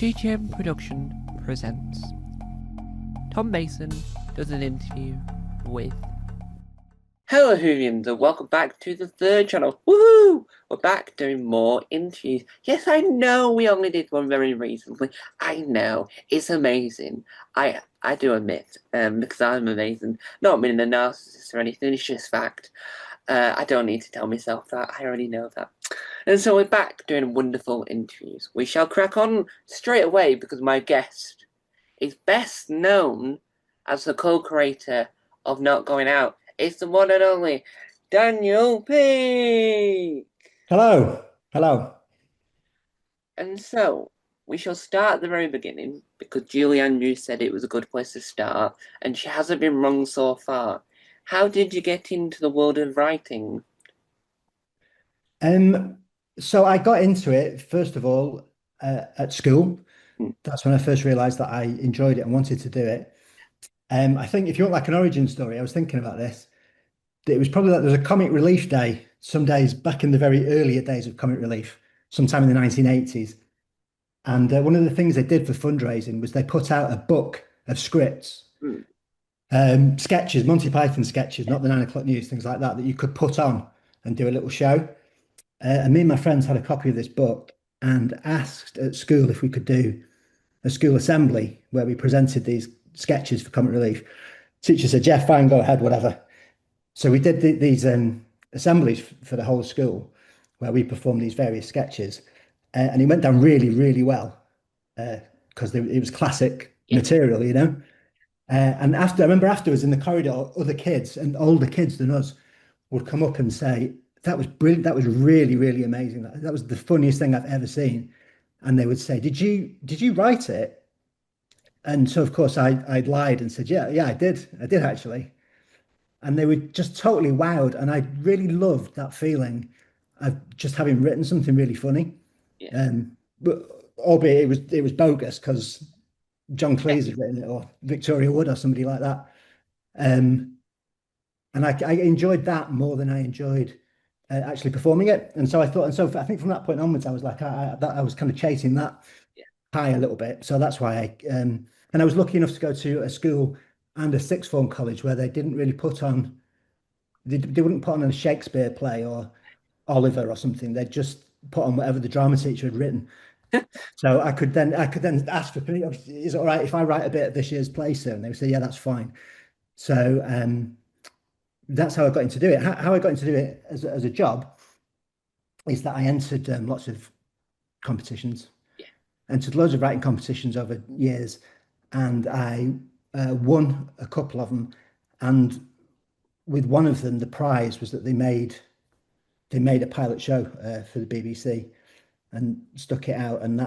GTM Production presents Tom Mason does an interview with. Hello, Hoonians, and welcome back to the third channel. Woohoo! We're back doing more interviews. Yes, I know we only did one very recently. I know it's amazing. I do admit, because I'm amazing. Not being a narcissist or anything. It's just fact. I don't need to tell myself that. I already know that. And so we're back doing wonderful interviews. We shall crack on straight away because my guest is best known as the co-creator of Not Going Out. It's the one and only Daniel Peake. Hello. Hello. And so we shall start at the very beginning because Julie Andrews said it was a good place to start, and she hasn't been wrong so far. How did you get into the world of writing? Um, so I got into it, first of all, at school. Hmm. That's when I first realized that I enjoyed it and wanted to do it. I think if you want like an origin story, I was thinking about this. It was probably like there was a comic relief day some days back in the very earlier days of comic relief, sometime in the 1980s. And one of the things they did for fundraising was they put out a book of scripts, Hmm. sketches, Monty Python sketches, not the 9 o'clock news, things like that, that you could put on and do a little show. And me and my friends had a copy of this book and asked at school if we could do a school assembly where we presented these sketches for Comic Relief. Teacher said, Jeff, fine, go ahead, whatever. So we did these assemblies for the whole school where we performed these various sketches. And it went down really, really well because it was classic Yeah. material, you know. And I remember afterwards in the corridor, other kids and older kids than us would come up and say, that was brilliant. That was really, really amazing. That was the funniest thing I've ever seen. And they would say, did you write it? And so of course I'd lied and said, yeah, I did. I did actually. And they were just totally wowed. And I really loved that feeling of just having written something really funny. Yeah. But albeit it was bogus because John Cleese had written it or Victoria Wood or somebody like that. Um, and I enjoyed that more than I enjoyed actually performing it. And so I thought, and so I think from that point onwards, I was like, I was kind of chasing that Yeah. high a little bit. So that's why and I was lucky enough to go to a school and a sixth form college where they didn't really they wouldn't put on a Shakespeare play or Oliver or something. They'd just put on whatever the drama teacher had written. So I could then ask for permission. Is it all right if I write a bit of this year's play soon? They would say, yeah, that's fine. So that's how I got into do it. How I got into do it as a job is that I entered lots of competitions, Yeah. entered loads of writing competitions over years, and I won a couple of them. And with one of them, the prize was that they made a pilot show for the BBC and stuck it out, and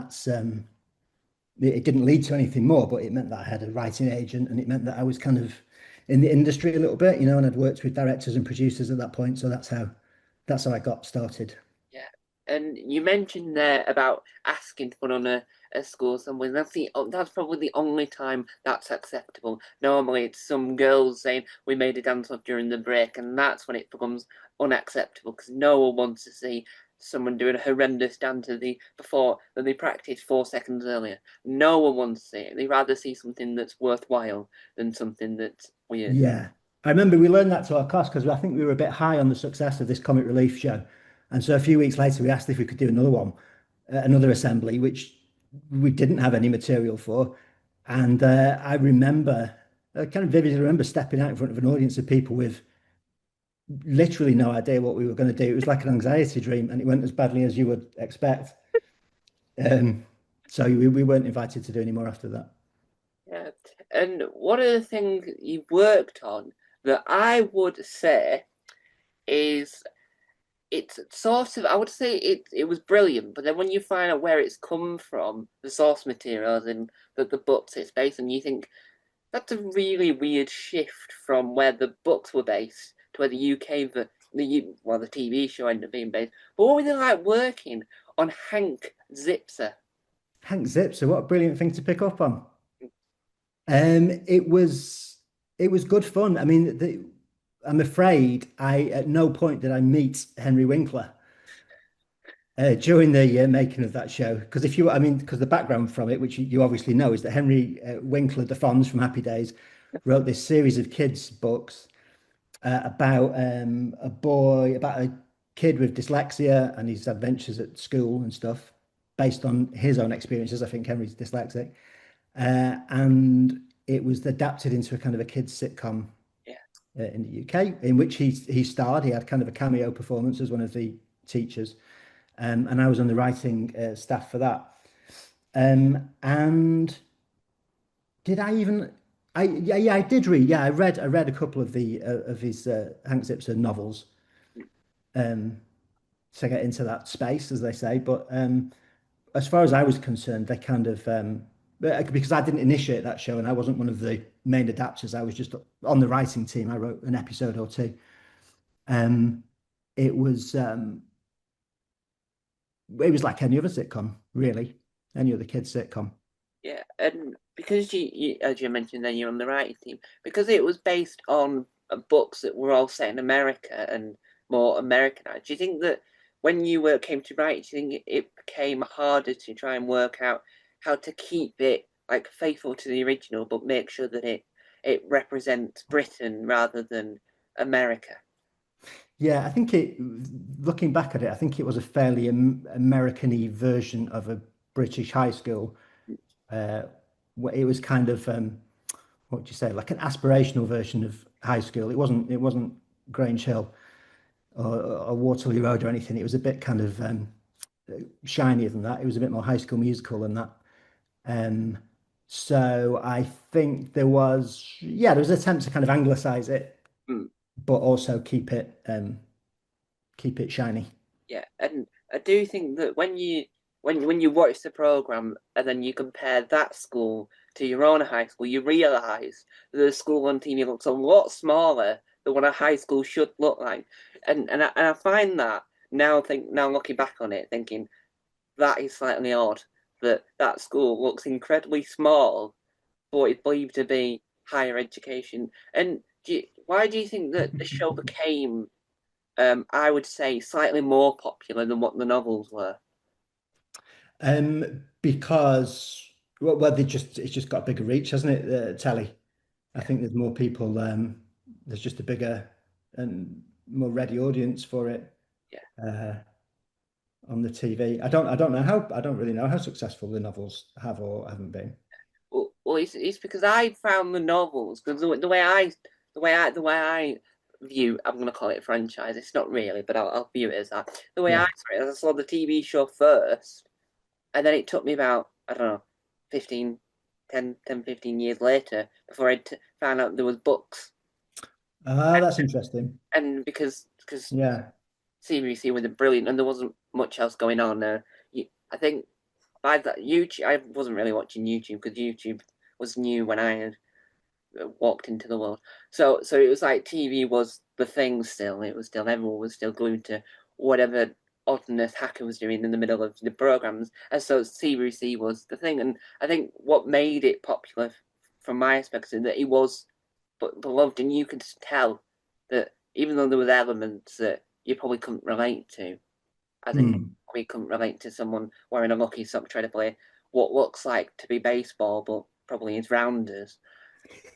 it didn't lead to anything more, but it meant that I had a writing agent, and it meant that I was kind of in the industry a little bit, you know, and I'd worked with directors and producers at that point, so that's how I got started. Yeah. And you mentioned there about asking to put on a school somewhere. That's probably the only time that's acceptable. Normally it's some girls saying we made a dance off during the break, and that's when it becomes unacceptable because no one wants to see someone doing a horrendous dance before that they practiced 4 seconds earlier. No one wants to see it. They rather see something that's worthwhile than something that's weird. Yeah. I remember we learned that to our class because I think we were a bit high on the success of this comic relief show. And so a few weeks later, we asked if we could do another one, another assembly, which we didn't have any material for. And I kind of vividly remember stepping out in front of an audience of people with literally no idea what we were going to do. It was like an anxiety dream, and it went as badly as you would expect. Um, so we weren't invited to do any more after that. Yeah. And one of the things you worked on that I would say is it's sort of I would say it was brilliant, but then when you find out where it's come from, the source materials and the books it's based on, you think that's a really weird shift from where the books were based to where the UK the TV show ended up being based. But what was it like working on Hank Zipser? Hank Zipser, what a brilliant thing to pick up on. It was good fun. I mean, I'm afraid at no point did I meet Henry Winkler. during the making of that show. Because I mean, because the background from it, which you obviously know, is that Henry Winkler de Fons from Happy Days wrote this series of kids' books about about a kid with dyslexia and his adventures at school and stuff, based on his own experiences. I think Henry's dyslexic, and it was adapted into a kind of a kids' sitcom Yeah. in the UK, in which he starred. He had kind of a cameo performance as one of the teachers, and I was on the writing staff for that. And did I even? Yeah, I did read. Yeah, I read a couple of the of his Hank Zipser novels um, to get into that space, as they say. But as far as I was concerned, they kind of because I didn't initiate that show and I wasn't one of the main adapters. I was just on the writing team. I wrote an episode or two. Um, it was um, it was like any other sitcom, really, any other kids sitcom. Yeah, and because as you mentioned, then you're on the writing team, because it was based on books that were all set in America and more Americanized. Do you think that when you came to write, do you think it became harder to try and work out how to keep it like faithful to the original, but make sure that it represents Britain rather than America? Yeah, I think looking back at it, I think it was a fairly American-y version of a British high school. Uh, it was kind of what would you say, like an aspirational version of high school. It wasn't Grange Hill or Waterloo Road or anything. It was a bit kind of shinier than that. It was a bit more High School Musical than that. Um, so I think there was an attempt to kind of anglicize it, Mm. but also keep it shiny. Yeah, and I do think that when you watch the program and then you compare that school to your own high school, you realise that the school on TV looks a lot smaller than what a high school should look like, and I find that now looking back on it, thinking that is slightly odd that that school looks incredibly small, but it's believed to be higher education. And why do you think that the show became I would say slightly more popular than what the novels were? Because they just it's just got a bigger reach, hasn't it? Telly. I Yeah, think there's more people. There's just a bigger and more ready audience for it yeah. uh, on the TV. I don't really know how successful the novels have or haven't been. Well, it's because I found the novels because the way I view I'm going to call it a franchise. It's not really, but I'll view it as that. The way I Yeah. saw it, I saw the TV show first, and then it took me about I don't know 15, 10, 15 years later before found out there was books, Ah, that's interesting. and because Yeah. CBC was brilliant and there wasn't much else going on. I think by that YouTube, I wasn't really watching YouTube because YouTube was new when I had walked into the world. So it was like TV was the thing still. It was still everyone was still glued to whatever oddness Hacker was doing in the middle of the programs, and so CBC was the thing. And I think what made it popular, from my perspective, that it was beloved, and you could tell that even though there was elements that you probably couldn't relate to, as in Hmm. we couldn't relate to someone wearing a lucky sock trying to play what looks like to be baseball, but probably is rounders.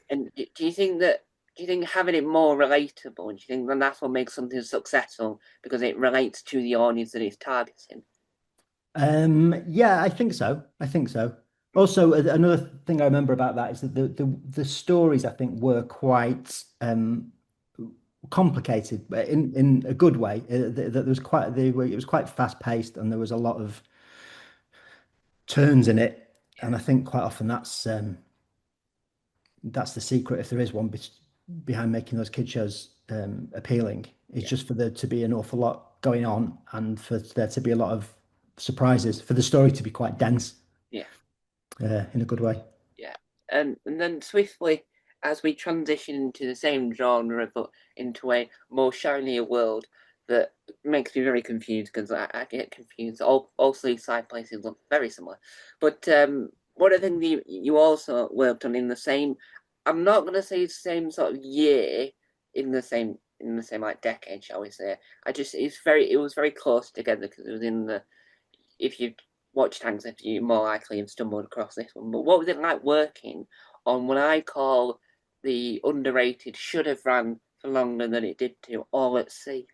And do you think that? Do you think having it more relatable? Do you think that that's what makes something successful because it relates to the audience that it's targeting? Yeah, I think so. I think so. Also, another thing I remember about that is that the stories I think were quite complicated, but in a good way. That there was quite it was quite fast paced, and there was a lot of turns in it. Yeah, And I think quite often that's the secret, if there is one, behind making those kid shows appealing. It's yeah, just for there to be an awful lot going on, and for there to be a lot of surprises, for the story to be quite dense yeah. in a good way. Yeah, and then swiftly as we transition into the same genre but into a more shinier world that makes me very confused because I get confused. All Seaside places look very similar, but one of the things you also worked on in the same, I'm not going to say same sort of year in the same in the same like decade, shall we say. It was very close together because it was in the if you watched Hanks, if you more likely have stumbled across this one. But what was it like working on what I call the underrated should have ran for longer than it did to All at Sea?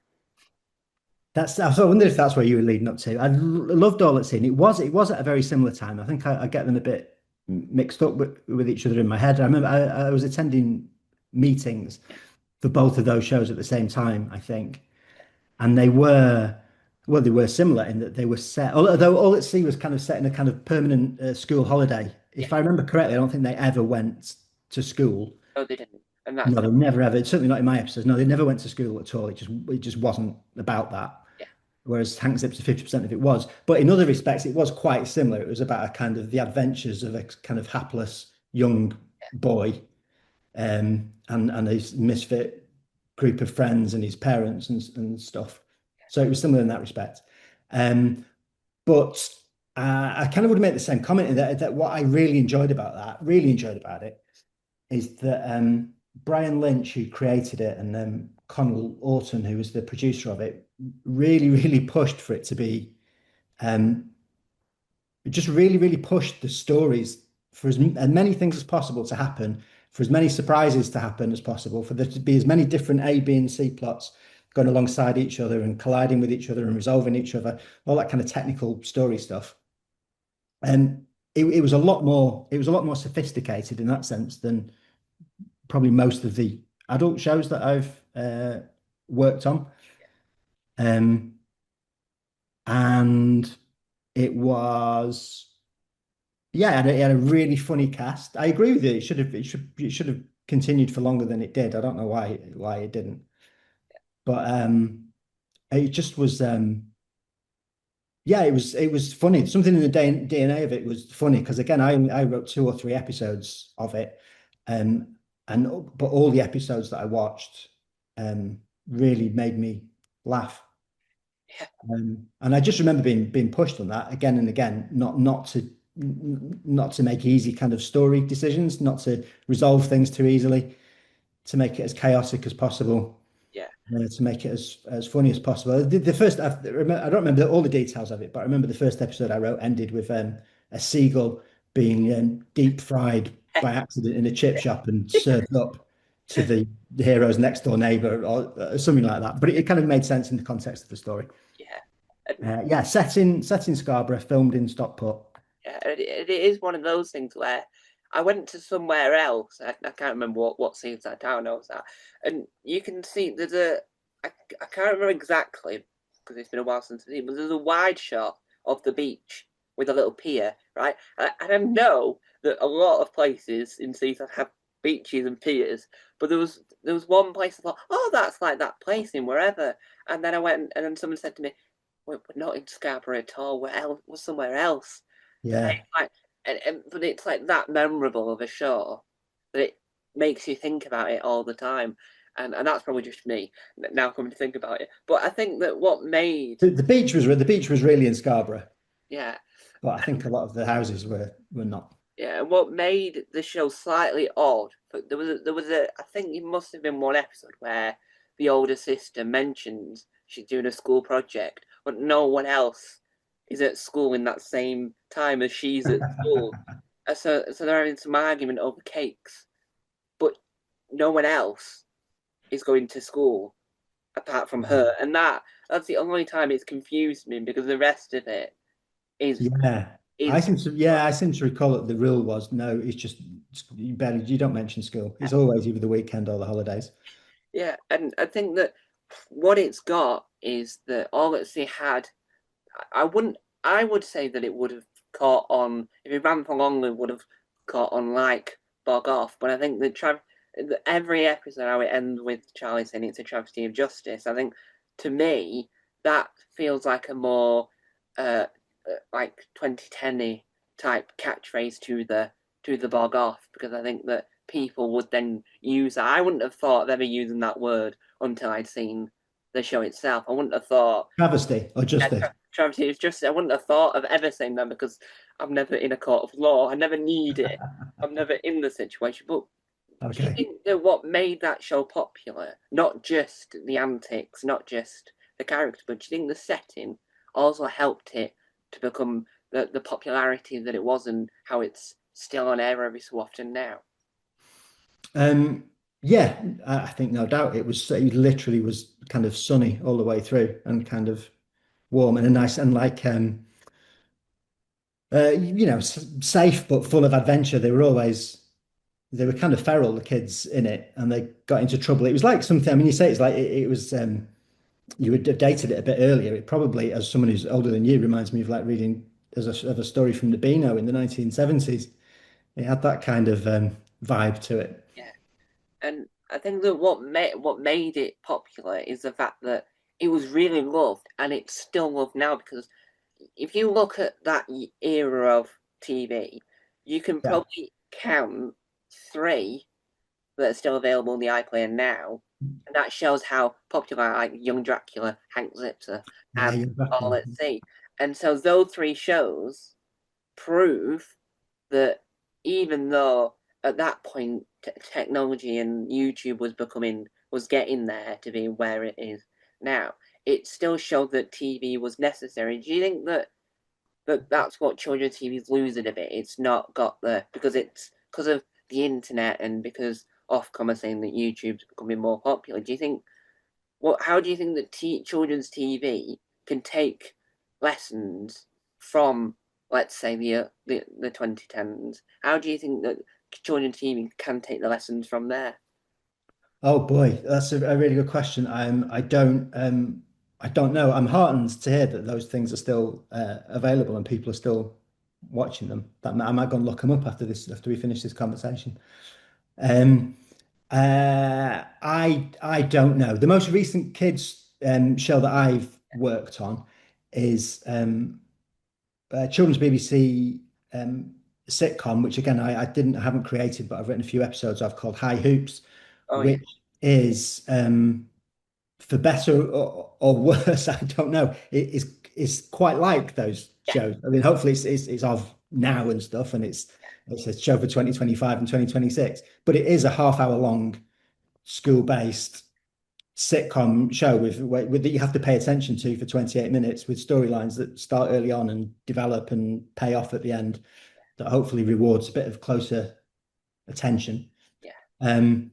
I wonder if that's where you were leading up to. Loved All at Sea. And it was at a very similar time. I think I get them a bit mixed up with each other in my head. I remember I was attending meetings for both of those shows at the same time, I think. And they were similar in that they were set, although All at Sea was kind of set in a kind of permanent school holiday. Yeah, If I remember correctly, I don't think they ever went to school. no, they didn't, and that's No, they never ever. Certainly not in my episodes. No, they never went to school at all. It just wasn't about that. yeah, Whereas Hank Zips, 50% of it was. But in other respects, it was quite similar. It was about a kind of the adventures of a kind of hapless young boy, and his misfit group of friends and his parents and stuff. So it was similar in that respect. Um, but I kind of would make the same comment in that what I really enjoyed about it, is that Brian Lynch, who created it, and Connell Orton, who was the producer of it, really, really pushed for it to be, um, just really, really pushed the stories for as many things as possible to happen, for as many surprises to happen as possible, for there to be as many different A, B, and C plots going alongside each other and colliding with each other and resolving each other, all that kind of technical story stuff. And it was a lot more sophisticated in that sense than probably most of the adult shows that I've worked on. Um, and it was, yeah, it had a really funny cast. I agree with you. It should have continued for longer than it did. I don't know why it didn't. But it just was, yeah, it was funny. Something in the DNA of it was funny because, again, I wrote 2 or 3 episodes of it, um, but all the episodes that I watched really made me laugh. yeah, And I just remember being pushed on that again and again, not to make easy kind of story decisions, not to resolve things too easily, to make it as chaotic as possible, yeah, to make it as funny as possible. The first, I don't remember all the details of it, but I remember the first episode I wrote ended with a seagull being deep fried by accident in a chip shop and served up to the hero's next door neighbor or something like that. But it kind of made sense in the context of the story. yeah. And Yeah, set in Scarborough, filmed in Stockport. yeah, it is one of those things where I went to somewhere else. I can't remember what seaside town I was at, and you can see I can't remember exactly because it's been a while since I've seen, but there's a wide shot of the beach with a little pier, right? And I know that a lot of places in Seaside have beaches and piers, but there was one place I thought, oh, that's like that place in wherever, and then I went and then someone said to me, we're not in Scarborough at all. We're somewhere else. Yeah. Like, but it's like that memorable of a show that it makes you think about it all the time, and that's probably just me now coming to think about it. But I think that what made The beach was really in Scarborough, yeah but I think a lot of the houses were not. yeah what made the show slightly odd. But there was a I think it must have been one episode where the older sister mentions she's doing a school project, but no one else is at school in that same time as she's at school. So they're having some argument over cakes, but no one else is going to school apart from her, and that's the only time it's confused me because the rest of it is Yeah. I is seem to yeah, I seem to recall that the rule was no, it's just you don't mention school. It's always either the weekend or the holidays. yeah, and I think that what it's got is that all that she had. I wouldn't. I would say that it would have caught on if it ran for longer. Would have caught on like Bog Off, but I think every episode how it ends with Charlie saying it's a travesty of justice. I think to me that feels like a more like 2010 type catchphrase to the Bog Off because I think that people would then use that. I wouldn't have thought of ever using that word until I'd seen the show itself. I wouldn't have thought Travesty or justice. travesty is just I wouldn't have thought of ever saying that because I'm never in a court of law. I never need it. I'm never in the situation. But Do you Okay. think that what made that show popular, not just the antics, not just the character, but do you think the setting also helped it to become the popularity that it was and how it's still on air every so often now? Um, yeah, I think no doubt it literally was kind of sunny all the way through and kind of warm and a nice and like safe but full of adventure. They were kind of feral, the kids in it, and they got into trouble. It was like something, I mean, you say it's like it was you would have dated it a bit earlier. It probably, as someone who's older than you, reminds me of like reading of a story from the Beano in the 1970s. It had that kind of vibe to it. Yeah. And I think that what made it popular is the fact that it was really loved and it's still loved now because if you look at that era of TV, you can Yeah. probably count three that are still available in the iPlayer now, and that shows how popular like Young Dracula, Hank Zipser, Yeah, and you're All exactly. at Sea. And so those three shows prove that even though at that point technology and YouTube was getting there to be where it is now, it still showed that TV was necessary. Do you think that that's what children's TV is losing a bit? It's not got the because of the internet and because Ofcom are saying that YouTube's becoming more popular. Do you think what? How do you think that children's TV can take lessons from, let's say, the 2010s? How do you think that children's TV can take the lessons from there? Oh boy, that's a really good question. I don't know. I'm heartened to hear that those things are still available and people are still watching them. I might go and look them up after this, after we finish this conversation. Um, I don't know. The most recent kids show that I've worked on is children's BBC um, sitcom, which again I haven't created, but I've written a few episodes of called High Hoops, Oh yeah, which is for better or worse, I don't know. It is quite like those yeah, shows. I mean, hopefully it's of now and stuff, and it's a show for 2025 and 2026, but it is a half-hour long school-based sitcom show with that you have to pay attention to for 28 minutes with storylines that start early on and develop and pay off at the end that hopefully rewards a bit of closer attention. yeah, Um,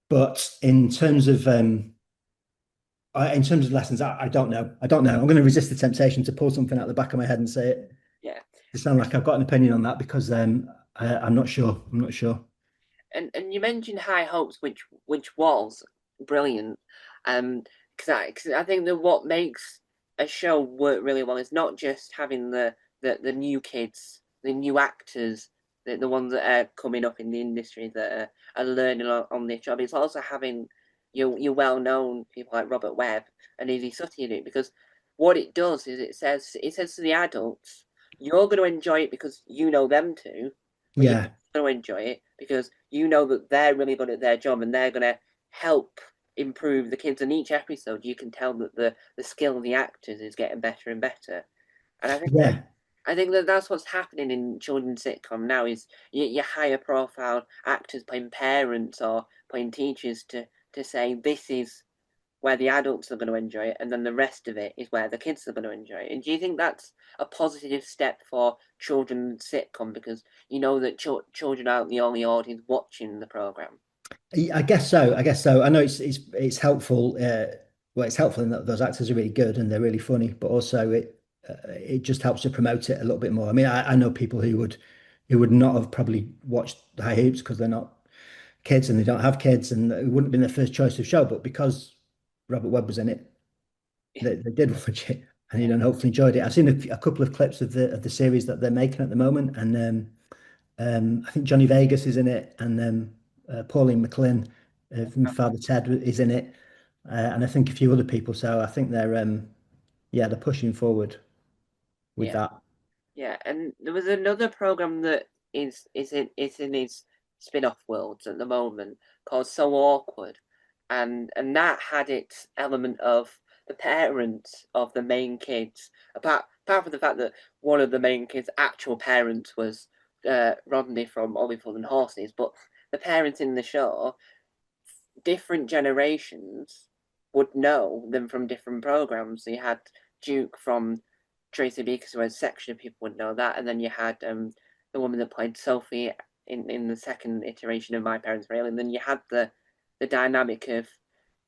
but in terms of lessons, I don't know. I don't know. I'm going to resist the temptation to pull something out the back of my head and say it. yeah. To sound like I've got an opinion on that because I'm not sure. I'm not sure. And you mentioned High Hopes, which was brilliant. Because I think that what makes a show work really well is not just having the new kids, the new actors, the ones that are coming up in the industry that are learning on their job. It's also having your well known people like Robert Webb and Izzy Sutton in it because what it does is it says to the adults, you're going to enjoy it because you know them to, but you're Yeah, going to enjoy it because you know that they're really good at their job and they're going to help improve the kids. In each episode, you can tell that the skill of the actors is getting better and better. And yeah, I think that that's what's happening in children's sitcom now is you higher profile actors playing parents or playing teachers to say this is where the adults are going to enjoy it, and then the rest of it is where the kids are going to enjoy it. And do you think that's a positive step for children's sitcom because you know that children aren't the only audience watching the program? I guess so. I guess so. I know it's helpful. Well, it's helpful in that those actors are really good and they're really funny, but also it just helps to promote it a little bit more. I mean, I know people who would not have probably watched High Hoops because they're not kids and they don't have kids, and it wouldn't have been their first choice of show, but because Robert Webb was in it, Yeah, they did watch it and yeah, and hopefully enjoyed it. I've seen a couple of clips of the series that they're making at the moment, and I think Johnny Vegas is in it, and Pauline McLean from Father Ted is in it, and I think a few other people. So I think they're pushing forward with yeah. that. Yeah, and there was another program that is in its spin-off worlds at the moment called So Awkward, and that had its element of the parents of the main kids. Apart from the fact that one of the main kids' actual parents was Rodney from Oliver and Horses, but the parents in the show, different generations would know them from different programs. So you had Duke from Tracy Beakers, who had Section, people would know that, and then you had the woman that played Sophie in the second iteration of My Parents Are Alien. And then you had the dynamic of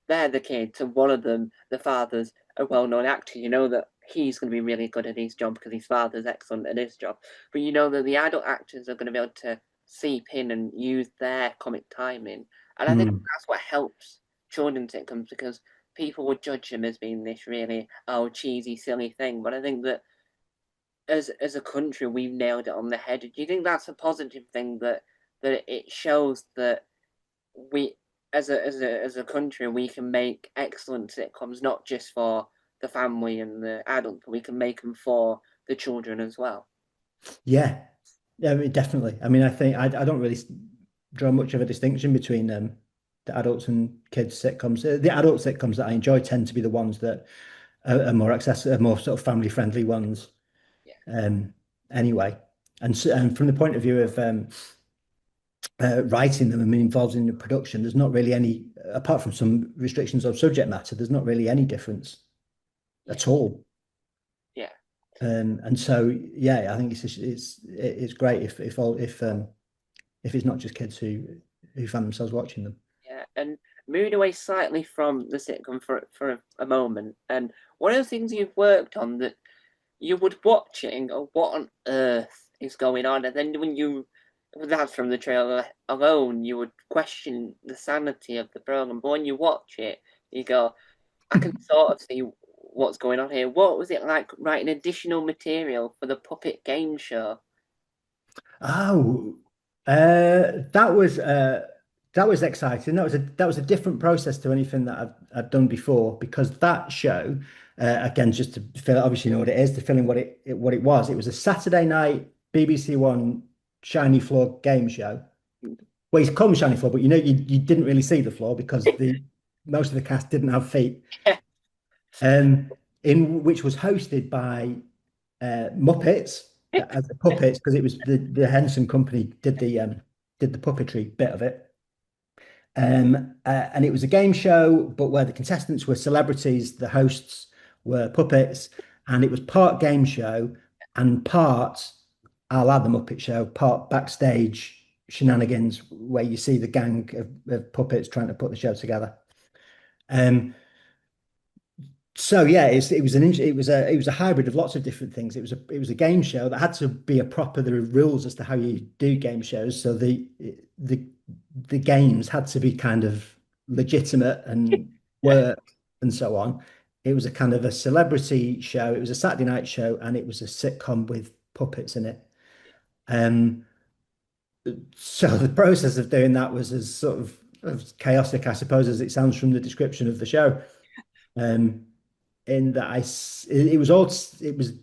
they're the kids, and one of them, the father's a well-known actor. You know that he's going to be really good at his job because his father's excellent at his job. But you know that the adult actors are going to be able to seep in and use their comic timing. And I think Mm. that's what helps children's sitcoms, because people would judge them as being this really cheesy, silly thing. But I think that as a country we've nailed it on the head. Do you think that's a positive thing, that it shows that we as a country we can make excellent sitcoms, not just for the family and the adult, but we can make them for the children as well? Yeah, yeah, I mean, definitely. I mean, I think I don't really draw much of a distinction between the adults and kids sitcoms. The adult sitcoms that I enjoy tend to be the ones that are more accessible, are more sort of family friendly ones. Yeah, Um, anyway, and so, and from the point of view of writing them and being involved in the production, there's not really any, apart from some restrictions of subject matter, there's not really any difference yeah, at all. yeah, And so, yeah, I think it's great if it's not just kids who find themselves watching them. yeah. And moving away slightly from the sitcom for a moment, and one of the things you've worked on that you would watch it and go, "What on earth is going on?" And then when you, that's from the trailer alone, you would question the sanity of the program. But when you watch it, you go, "I can sort of see what's going on here." What was it like writing additional material for the puppet game show? Oh, that was exciting. That was a different process to anything that I'd done before because that show, again, just to fill, obviously you know what it is, to fill in what it was. It was a Saturday night BBC One shiny floor game show. Well, it's called shiny floor, but you didn't really see the floor because the most of the cast didn't have feet. Um, in which was hosted by Muppets as the puppets because it was the Henson Company did the puppetry bit of it. And it was a game show, but where the contestants were celebrities, the hosts were puppets, and it was part game show and part a la the Muppet Show, part backstage shenanigans where you see the gang of puppets trying to put the show together. Um, so yeah, it was a hybrid of lots of different things. It was a game show that had to be a proper. There are rules as to how you do game shows. So the the games had to be kind of legitimate and work and so on. It was a kind of a celebrity show. It was a Saturday night show, and it was a sitcom with puppets in it. Um, so the process of doing that was as sort of chaotic, I suppose, as it sounds from the description of the show. Um, in that it was all it was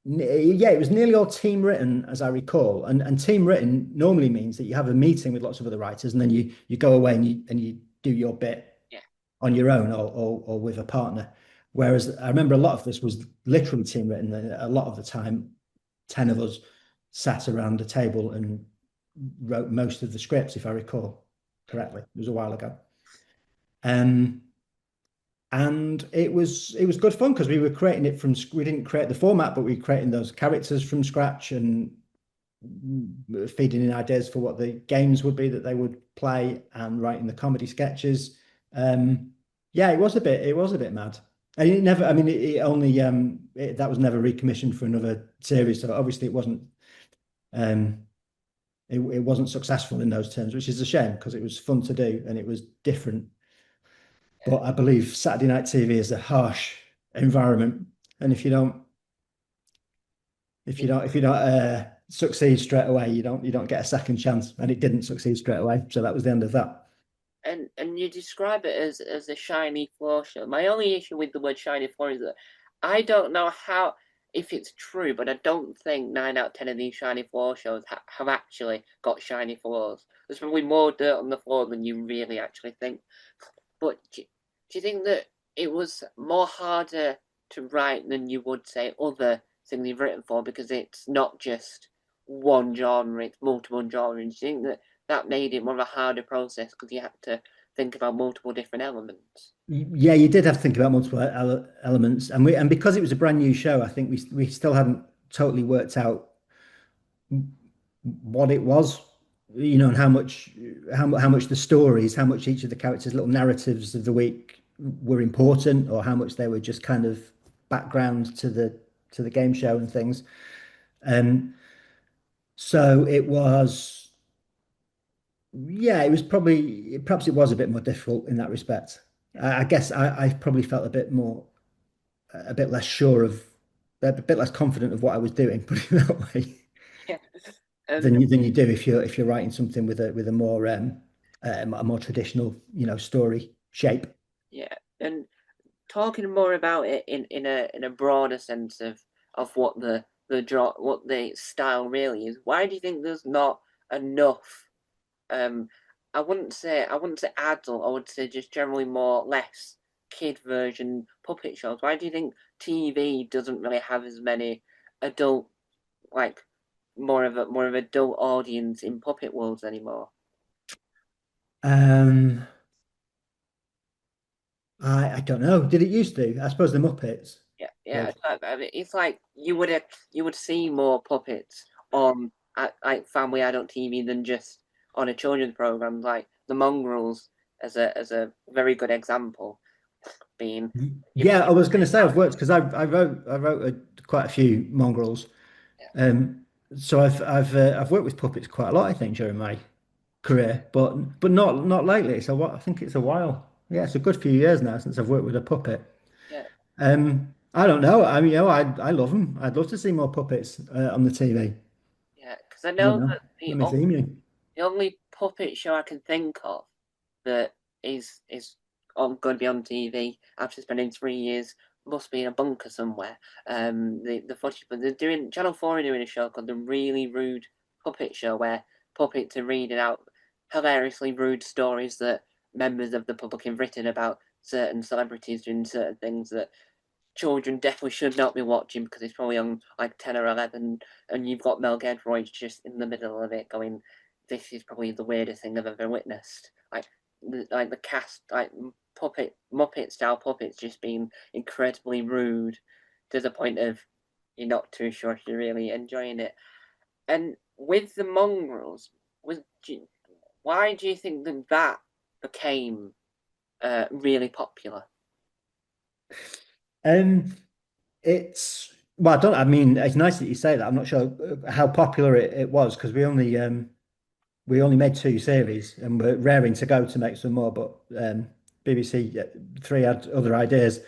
yeah, it was nearly all team written as I recall, and team written normally means that you have a meeting with lots of other writers and then you go away and you do your bit Yeah, on your own or with a partner. Whereas I remember a lot of this was literally team written. A lot of the time 10 of us sat around a table and wrote most of the scripts, if I recall correctly. It was a while ago. um and it was good fun because we were creating it from we didn't create the format, but we were creating those characters from scratch and feeding in ideas for what the games would be that they would play and writing the comedy sketches. Yeah, it was a bit mad. And it never, I mean, it only that was never recommissioned for another series, so obviously um it wasn't successful in those terms, which is a shame because it was fun to do and it was different. yeah. But I believe Saturday night TV is a harsh environment, and if you don't succeed straight away, you don't get a second chance. And it didn't succeed straight away, so that was the end of that. And you describe it as a shiny floor show. My only issue with the word shiny floor is that I don't know how, if it's true, but I don't think 9 out of 10 of these shiny floor shows have actually got shiny floors. There's probably more dirt on the floor than you really actually think. But do you think that it was more harder to write than you would say other things you've written for, because it's not just one genre, it's multiple genres? Do you think that that made it more of a harder process because you had to think about multiple different elements. Yeah, you did have to think about multiple elements, and because it was a brand new show, I think we still hadn't totally worked out what it was, and how much the stories, how much each of the characters' little narratives of the week were important, or how much they were just kind of background to the game show and things. So it was, yeah, it was probably perhaps it was a bit more difficult in that respect. I guess I probably felt a bit less sure of, a bit less confident of what I was doing, put it that way, Yeah. than you do if you're writing something with a more traditional, story shape. Yeah, and talking more about it in a broader sense of what what the style really is. Why do you think there's not enough? Um, I wouldn't say adult. I would say just generally more less kid version puppet shows. Why do you think TV doesn't really have as many adult like more of adult audience in puppet worlds anymore? Um, I don't know. Did it used to? I suppose the Muppets Yeah, yeah. did. It's like you would see more puppets on like family adult TV than just on a children's program, like The Mongrels as a very good example. Being you, Yeah, I was going to say I've worked because I wrote quite a few mongrels. yeah, Um, so I've worked with puppets quite a lot, I think, during my career, but not lately. So what I think it's a while. Yeah, it's a good few years now since I've worked with a puppet. yeah, I don't know. I mean, I love them. I'd love to see more puppets on the TV. yeah. Because I know that Let me theme you. the only puppet show I can think of that is going to be on TV after spending 3 years must be in a bunker somewhere. The footage, but they're doing Channel 4 are doing a show called The Really Rude Puppet Show where puppets are reading out hilariously rude stories that members of the public have written about certain celebrities doing certain things that children definitely should not be watching because it's probably on like 10 or 11 and you've got Mel Gedroy just in the middle of it going, this is probably the weirdest thing I've ever witnessed. Like the cast, like Muppet style puppets just being incredibly rude to the point of you're not too sure if you're really enjoying it. And with the mongrels, was why do you think that became really popular? Um, it's well, I don't. I mean, it's nice that you say that. I'm not sure how popular it was because we only made two series and we're raring to go to make some more. But BBC Three had other ideas.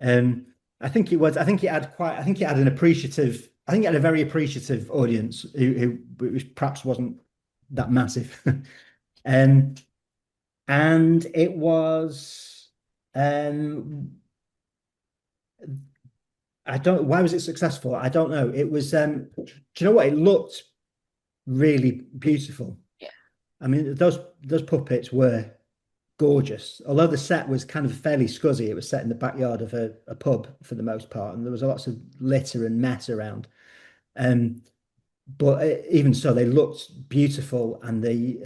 Um, I think it had quite. I think it had an appreciative. I think it had a very appreciative audience who perhaps wasn't that massive. Um, and it was. Um, I don't. Why was it successful? I don't know. It was. Do you know what? It looked really beautiful. Yeah, I mean, those puppets were gorgeous. Although the set was kind of fairly scuzzy, it was set in the backyard of a pub for the most part, and there was lots of litter and mess around. Um, but even so, they looked beautiful, and the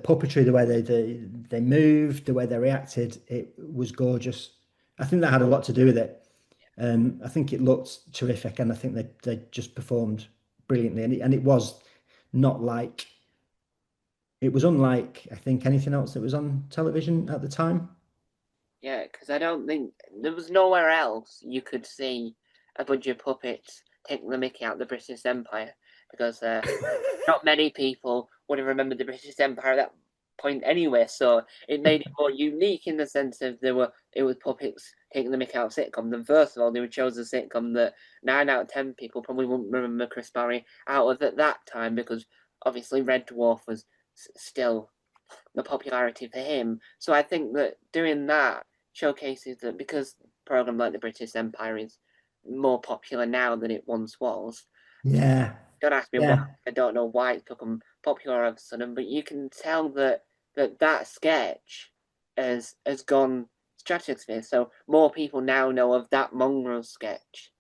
puppetry, the way they moved, the way they reacted, it was gorgeous. I think that had a lot to do with it. I think it looked terrific, and I think they just performed brilliantly, and it was not like it was unlike I think anything else that was on television at the time. yeah, because I don't think there was nowhere else you could see a bunch of puppets taking the mickey out of the British Empire because not many people would have remembered the British Empire at that point anyway. So it made it more unique in the sense of it was puppets taking the mickey out of sitcom. Then first of all, they would chose a sitcom that 9 out of 10 people probably wouldn't remember Chris Barry out of at that time because obviously Red Dwarf was still the popularity for him. So I think that doing that showcases that because a program like the British Empire is more popular now than it once was. Yeah, Don't ask me why. yeah, I don't know why it's become popular all of a sudden, but you can tell that sketch has gone stratosphere. So more people now know of that mongrel sketch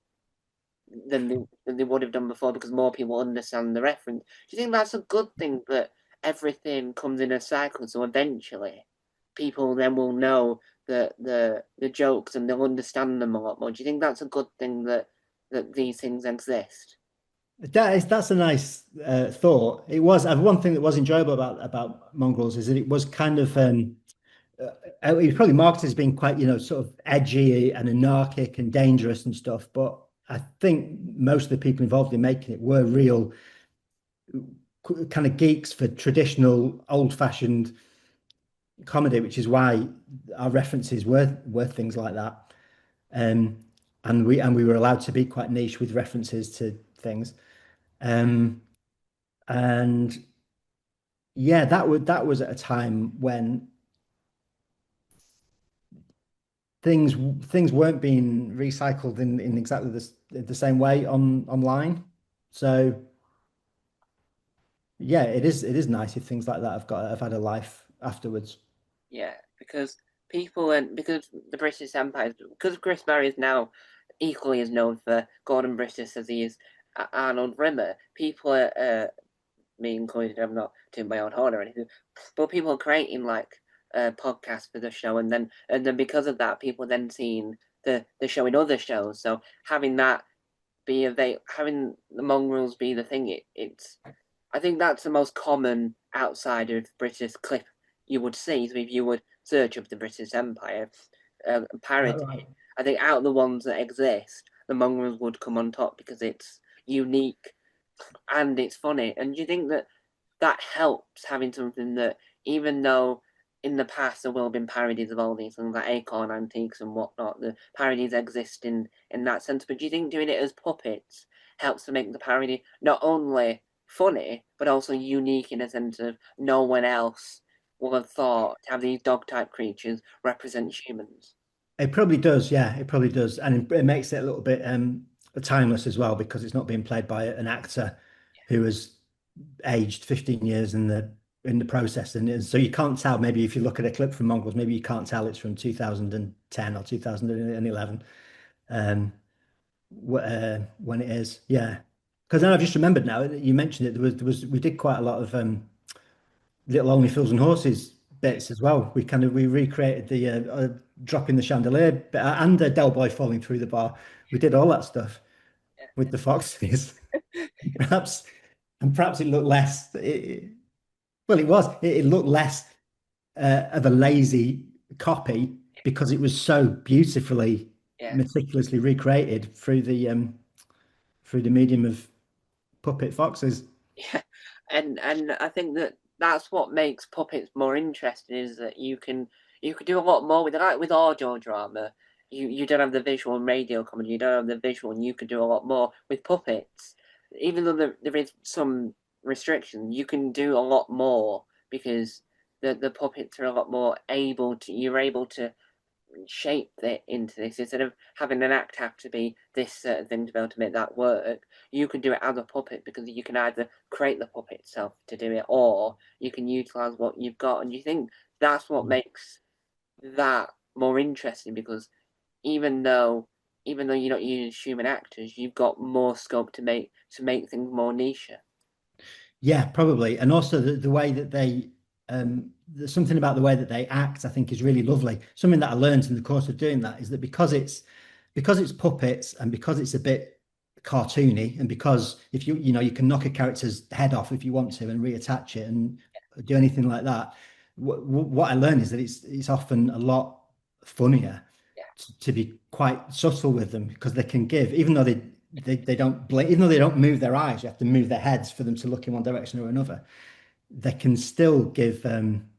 than they would have done before because more people understand the reference. Do you think that's a good thing that everything comes in a cycle? So eventually, people then will know the jokes and they'll understand them a lot more. Do you think that's a good thing that these things exist? That's a nice thought. It was one thing that was enjoyable about Mongrels is that it was kind of it was probably marketed as being quite, sort of edgy and anarchic and dangerous and stuff. But I think most of the people involved in making it were real kind of geeks for traditional old-fashioned comedy, which is why our references were things like that. Um, and we were allowed to be quite niche with references to things. Um, and yeah, that was at a time when things weren't being recycled in exactly the same way online. So yeah, it is nice if things like that have had a life afterwards. Yeah, because people and because the British Empire, because Chris Murray is now equally as known for Gordon British as he is Arnold Rimmer. People me included, I'm not doing my own horn or anything, but people are creating like podcasts for the show, and then because of that, people then seeing the show in other shows. So having that having the mongrels be the thing, it's I think that's the most common outside of British clip you would see. So if you would search up the British Empire parody, Right. I think out of the ones that exist, the mongrels would come on top because it's unique and it's funny. And do you think that helps having something that, even though in the past there will have been parodies of all these things like Acorn Antiques and whatnot, the parodies exist in that sense. But do you think doing it as puppets helps to make the parody not only funny but also unique in a sense of no one else will have thought to have these dog type creatures represent humans? It probably does, yeah, it probably does, and it makes it a little bit timeless as well because it's not being played by an actor who has aged 15 years in the process, and so you can't tell. Maybe if you look at a clip from Mongols, maybe you can't tell it's from 2010 or 2011, when it is, yeah. Because then I've just remembered now that you mentioned it. There was we did quite a lot of Little Only Fools and Horses bits as well. We recreated the dropping the chandelier bit and the Del Boy falling through the bar. We did all that stuff with the foxes. Perhaps perhaps it looked less. Well, it looked less of a lazy copy because it was so beautifully, Yeah. meticulously recreated through the medium of puppet foxes. Yeah, and I think that's what makes puppets more interesting is that you can do a lot more with it. Like with audio drama, you don't have the visual and radio comedy, you don't have the visual, and you can do a lot more with puppets. Even though there is some restriction, you can do a lot more because the puppets are a lot more able to. You're able to shape it into this instead of having an act have to be this certain thing to be able to make that work. You can do it as a puppet because you can either create the puppet itself to do it or you can utilize what you've got. And you think that's what makes that more interesting because even though even though you're not using human actors, you've got more scope to make things more niche. Yeah, probably. And also the way that there's something about the way that they act, I think is really lovely. Something that I learned in the course of doing that is that because it's puppets and because it's a bit cartoony and because if you can knock a character's head off if you want to and reattach it and do anything like that, what I learned is that it's often a lot funnier Yeah, to be quite subtle with them because they can give, even though they don't blink, even though they don't move their eyes, you have to move their heads for them to look in one direction or another. They can still give an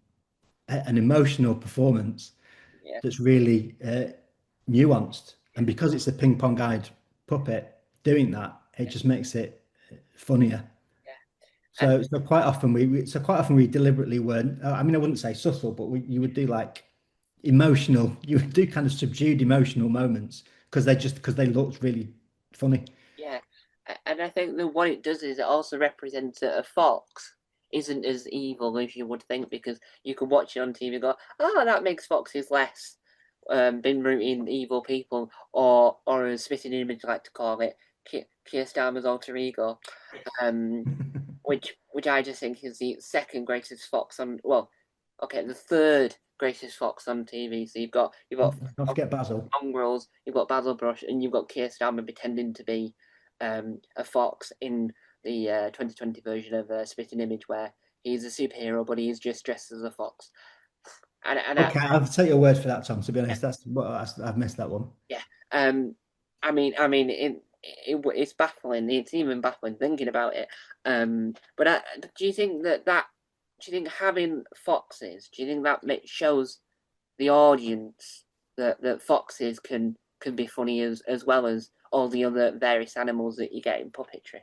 emotional performance yeah, that's really nuanced. And because it's a ping pong eyed puppet doing that, it just makes it funnier. yeah. And So quite often we deliberately weren't. I mean, I wouldn't say subtle, but you would do like emotional. You would do kind of subdued emotional moments because they looked really funny. Yeah, and I think that what it does is it also represents that a fox isn't as evil as you would think because you could watch it on TV and go, oh, that makes foxes less been rooting evil people or a spitting image, I like to call it. Keir Starmer's alter ego, um, which I just think is the second greatest fox on. Well, okay, the third greatest fox on TV. So you've got Don't forget Basil. mongrels, you've got Basil Brush, and you've got Keir Starmer pretending to be a fox in the 2020 version of Spitting Image, where he's a superhero, but he's just dressed as a fox. Okay, I'll take your word for that, Tom. To be honest, that's what I've missed that one. Yeah. It's baffling. It's even baffling thinking about it. But do you think do you think having foxes, do you think that shows the audience that foxes can be funny as well as all the other various animals that you get in puppetry?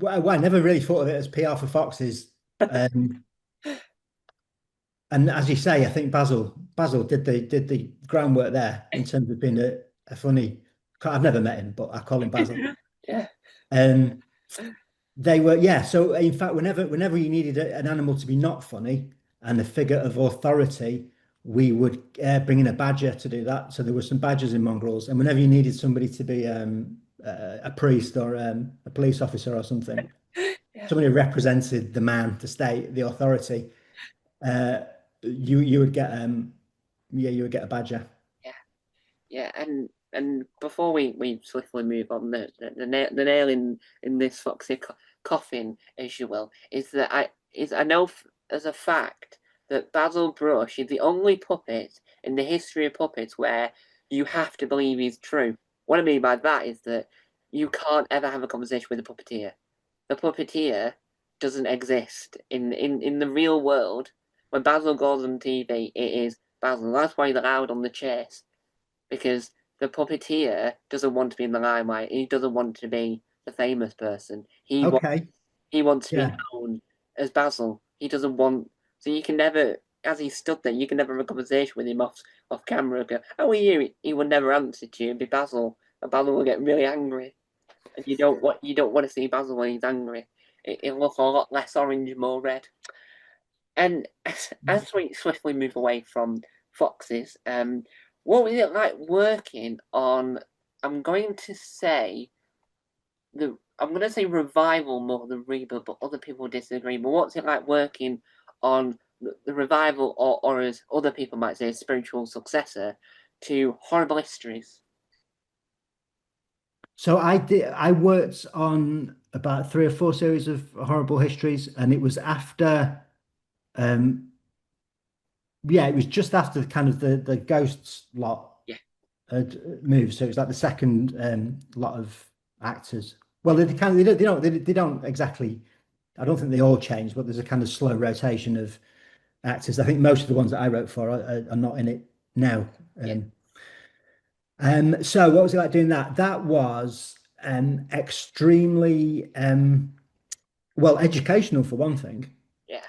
Well, I never really thought of it as PR for foxes. And as you say, I think Basil did the groundwork there in terms of being a funny. I've never met him, but I call him Basil. Yeah. They were, yeah. So in fact, whenever you needed an animal to be not funny and a figure of authority, we would bring in a badger to do that. So there were some badgers in mongrels, and whenever you needed somebody to be a priest or a police officer or something, Yeah. somebody who represented the man, the state, the authority, you would get you would get a badger. Yeah. Yeah. And before we swiftly move on, the nail in this foxy coffin, as you will, is that I know as a fact that Basil Brush is the only puppet in the history of puppets where you have to believe he's true. What I mean by that is that you can't ever have a conversation with a puppeteer. The puppeteer doesn't exist in the real world. When Basil goes on TV, it is Basil. That's why he's allowed on the chase, because the puppeteer doesn't want to be in the limelight. He doesn't want to be the famous person. Okay, He wants to be yeah, known as Basil. He doesn't want. So you can never, as he stood there, you can never have a conversation with him off camera. Go, how are you? He will never answer to you. And be Basil, and Basil will get really angry. And you don't want to see Basil when he's angry. It'll look a lot less orange, more red. And as we swiftly move away from foxes, what was it like working on? I'm going to say I'm going to say revival more than reboot, but other people disagree. But what's it like working on the revival, or as other people might say, a spiritual successor to Horrible Histories? so I worked on about 3 or 4 series of Horrible Histories, and it was after um yeah, it was just after kind of the ghosts lot Yeah, had moved. So it was like the second lot of actors. Well, they kind of they don't exactly. I don't think they all changed, but there's a kind of slow rotation of actors. I think most of the ones that I wrote for are not in it now. yeah, So what was it like doing that? That was extremely well educational for one thing. yeah,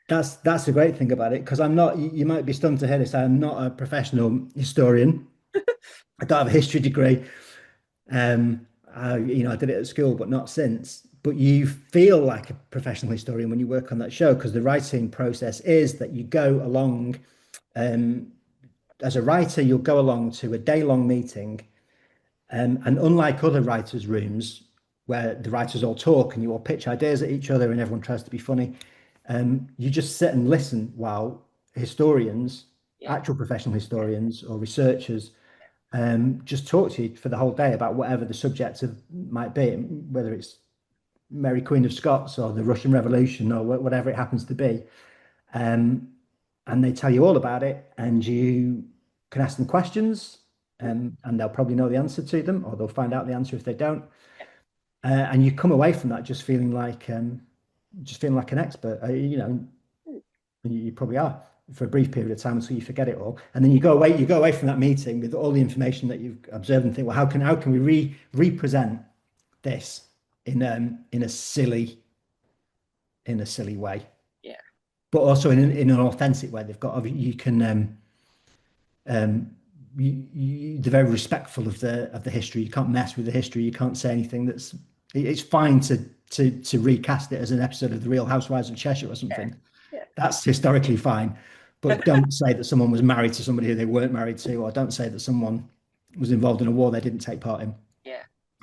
That's the great thing about it because I'm not. You might be stunned to hear this. I'm not a professional historian. I don't have a history degree. I did it at school, but not since. But you feel like a professional historian when you work on that show because the writing process is that you go along. Um, as a writer, you'll go along to a day-long meeting, and unlike other writers' rooms where the writers all talk and you all pitch ideas at each other and everyone tries to be funny, you just sit and listen while historians, yeah, actual professional historians or researchers, just talk to you for the whole day about whatever the subject of might be, whether it's Mary Queen of Scots or the Russian Revolution or whatever it happens to be. Um, and they tell you all about it, and you can ask them questions, and they'll probably know the answer to them, or they'll find out the answer if they don't. And you come away from that just feeling like an expert. You probably are for a brief period of time until you forget it all, and then you go away from that meeting with all the information that you've observed and think, well, how can we represent this in a silly way, yeah, but also in an authentic way. They've got you can um, they're very respectful of the history. You can't mess with the history. You can't say anything that's. It's fine to recast it as an episode of The Real Housewives of Cheshire or something. yeah. That's historically fine, but don't say that someone was married to somebody who they weren't married to, or don't say that someone was involved in a war they didn't take part in. yeah,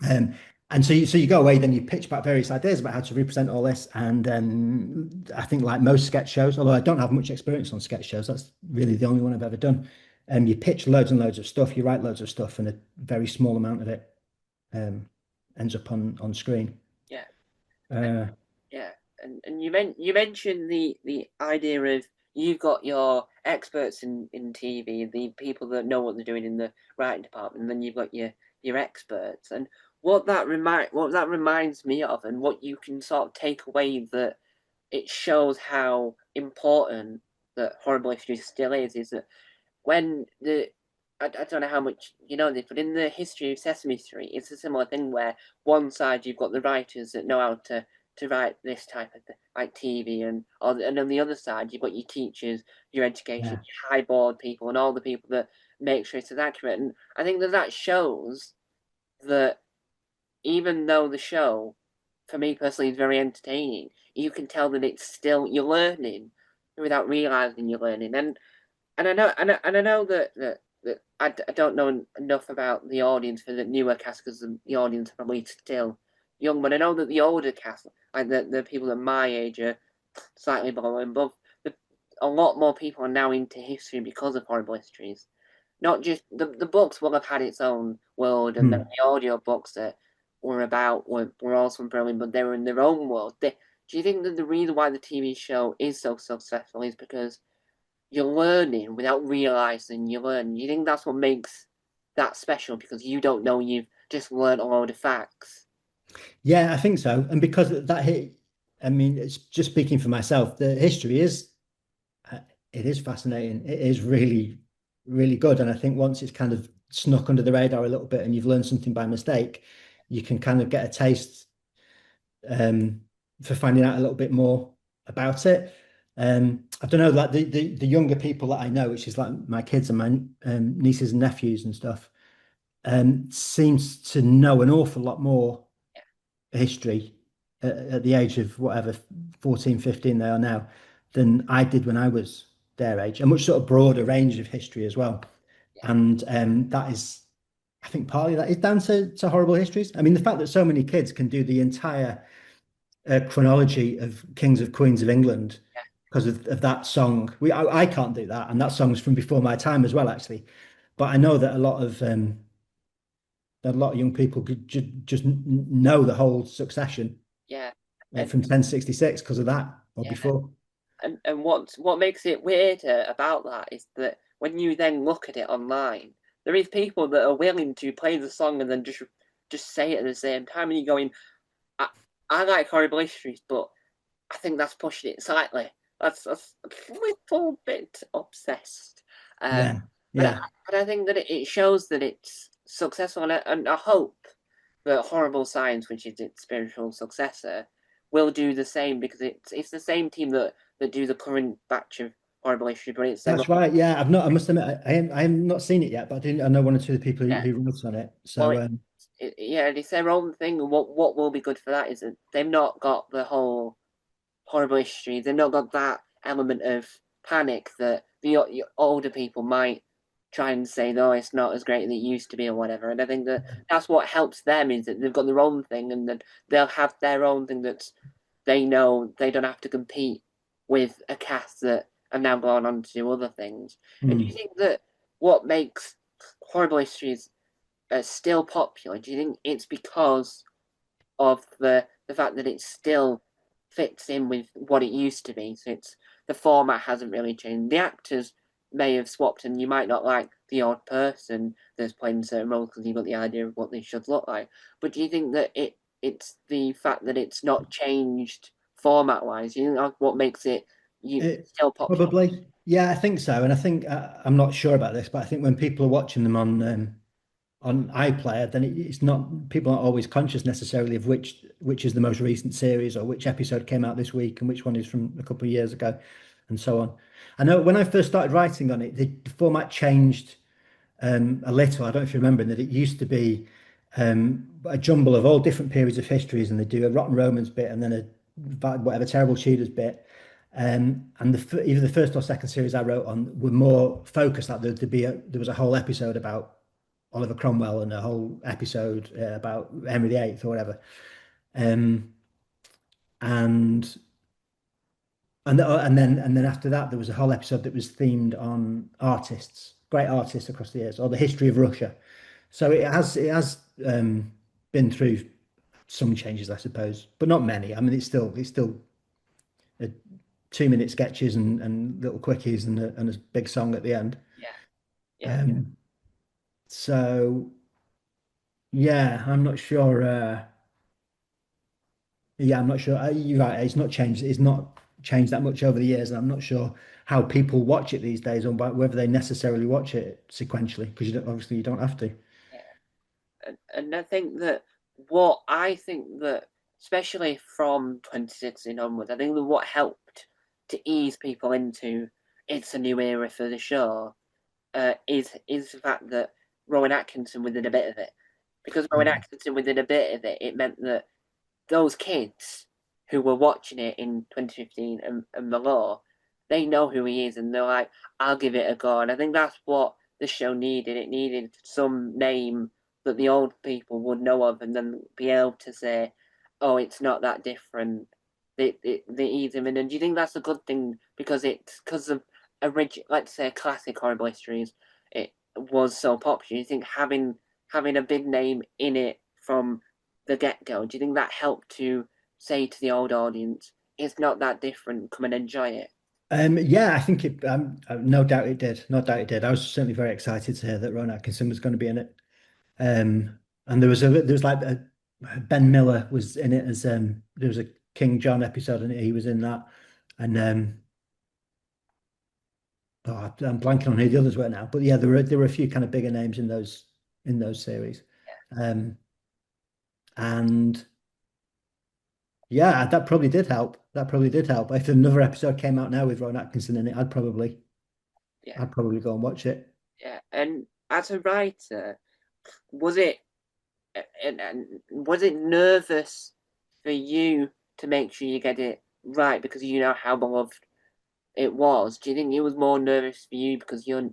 Um, and so you go away, then you pitch back various ideas about how to represent all this. And I think like most sketch shows, although I don't have much experience on sketch shows, that's really the only one I've ever done. You pitch loads and loads of stuff, you write loads of stuff, and a very small amount of it um, ends up on screen. yeah. Uh, Yeah, and you mentioned the idea of you've got your experts in TV, the people that know what they're doing in the writing department, and then you've got your experts, and what that reminds me of, and what you can sort of take away, that it shows how important that Horrible History still is that when the I don't know how much you know this, but in the history of Sesame Street, it's a similar thing where one side you've got the writers that know how to write this type of like TV, and on the other side you've got your teachers, your education, yeah, your high board people, and all the people that make sure it's as accurate. And I think that that shows that even though the show, for me personally, is very entertaining, you can tell that it's still you're learning without realizing you're learning. And I know that I don't know enough about the audience for the newer cast because the audience are probably still young, but I know that the older cast, like the people at my age, are slightly below and above. The, a lot more people are now into history because of Horrible Histories. Not just the books will have had its own world, and then Hmm. the audio books that were also brilliant, but they were in their own world. Do you think that the reason why the TV show is so successful is because you're learning without realizing you're learning? You think that's what makes that special because you don't know you've just learned a load of facts? Yeah, I think so. And because that hit, I mean, it's just speaking for myself, the history is uh, it is fascinating. It is really, really good. And I think once it's kind of snuck under the radar a little bit and you've learned something by mistake, you can kind of get a taste um, for finding out a little bit more about it. I don't know, like the younger people that I know, which is like my kids and my nieces and nephews and stuff, seems to know an awful lot more history at the age of whatever 14, 15 they are now than I did when I was their age, a much sort of broader range of history as well. Yeah, And that is, I think partly that is down to horrible histories. I mean, the fact that so many kids can do the entire chronology of Kings of Queens of England yeah, because of that song. I can't do that, and that song's from before my time as well, actually. But I know that a lot of young people could just know the whole succession yeah. And from 1066 because of that or yeah, before. and what makes it weirder about that is that when you then look at it online, there is people that are willing to play the song and then just say it at the same time, and you're going, I, I like Horrible Histories, but I think that's pushing it slightly. That's a little bit obsessed. Yeah, But yeah. but I think that it shows that it's successful, and I hope that Horrible Science, which is its spiritual successor, will do the same because it's the same team that do the current batch of Horrible History, but it's their That's own. right. Yeah, I've not. I must admit, I have not seen it yet, but I know one or two of the people Yeah, who wrote on it. well, So yeah, it's their own thing. And what will be good for that is that they've not got the whole Horrible History. They've not got that element of panic that the older people might try and say, no, it's not as great as it used to be or whatever. And I think that that's what helps them is that they've got their own thing and that they'll have their own thing that they know they don't have to compete with a cast that have now gone on to do other things. And do you hmm. think that what makes Horrible Histories still popular? Do you think it's because of the fact that it still fits in with what it used to be? So it's the format hasn't really changed. The actors may have swapped, and you might not like the odd person that's playing certain roles because you've got the idea of what they should look like. But do you think that it's the fact that it's not changed format wise? You know what makes it you It still popular? probably, yeah, I think so. And I think I'm not sure about this, but I think when people are watching them on iPlayer, then it's not people aren't always conscious necessarily of which is the most recent series or which episode came out this week and which one is from a couple of years ago, and so on. I know when I first started writing on it, the format changed a little. I don't know if you remember that it used to be a jumble of all different periods of histories, and they do a Rotten Romans bit and then a whatever terrible Tudors bit. And either the first or second series I wrote on were more focused. Like there was a whole episode about Oliver Cromwell and a whole episode about Henry VIII or whatever. Um, and and then after that, there was a whole episode that was themed on artists, great artists across the years, or the history of Russia. So it has been through some changes, I suppose, but not many. I mean, it's still 2 minute sketches and little quickies and a big song at the end. Yeah, yeah, yeah. Um, so yeah, I'm not sure. Yeah, I'm not sure. You're right. It's not changed. It's not changed that much over the years, and I'm not sure how people watch it these days, or whether they necessarily watch it sequentially, because obviously you don't have to. Yeah. And I think that what I think that, especially from 2016 onwards, I think that what helped to ease people into it's a new era for the show is the fact that Rowan Atkinson within a bit of it. Because Rowan Yeah. Atkinson within a bit of it, it meant that those kids who were watching it in 2015 and below, they know who he is and they're like, I'll give it a go. And I think that's what the show needed. It needed some name that the old people would know of and then be able to say, oh, it's not that different. They ease him in. And do you think that's a good thing because it's because of original, let's say, classic horrible histories, it was so popular? You think having a big name in it from the get go, do you think that helped to say to the old audience, it's not that different, come and enjoy it? Yeah, I think it. No doubt it did. No doubt it did. I was certainly very excited to hear that Ron Atkinson was going to be in it. And there was like Ben Miller was in it as there was a King John episode and he was in that, and oh, I'm blanking on who the others were now, but yeah, there were a few kind of bigger names in those series, um, and yeah, that probably did help. That probably did help. If another episode came out now with Ron Atkinson in it, I'd probably Yeah, I'd probably go and watch it. yeah. And as a writer, was it and was it nervous for you to make sure you get it right because you know how beloved it was? Do you think it was more nervous for you because you're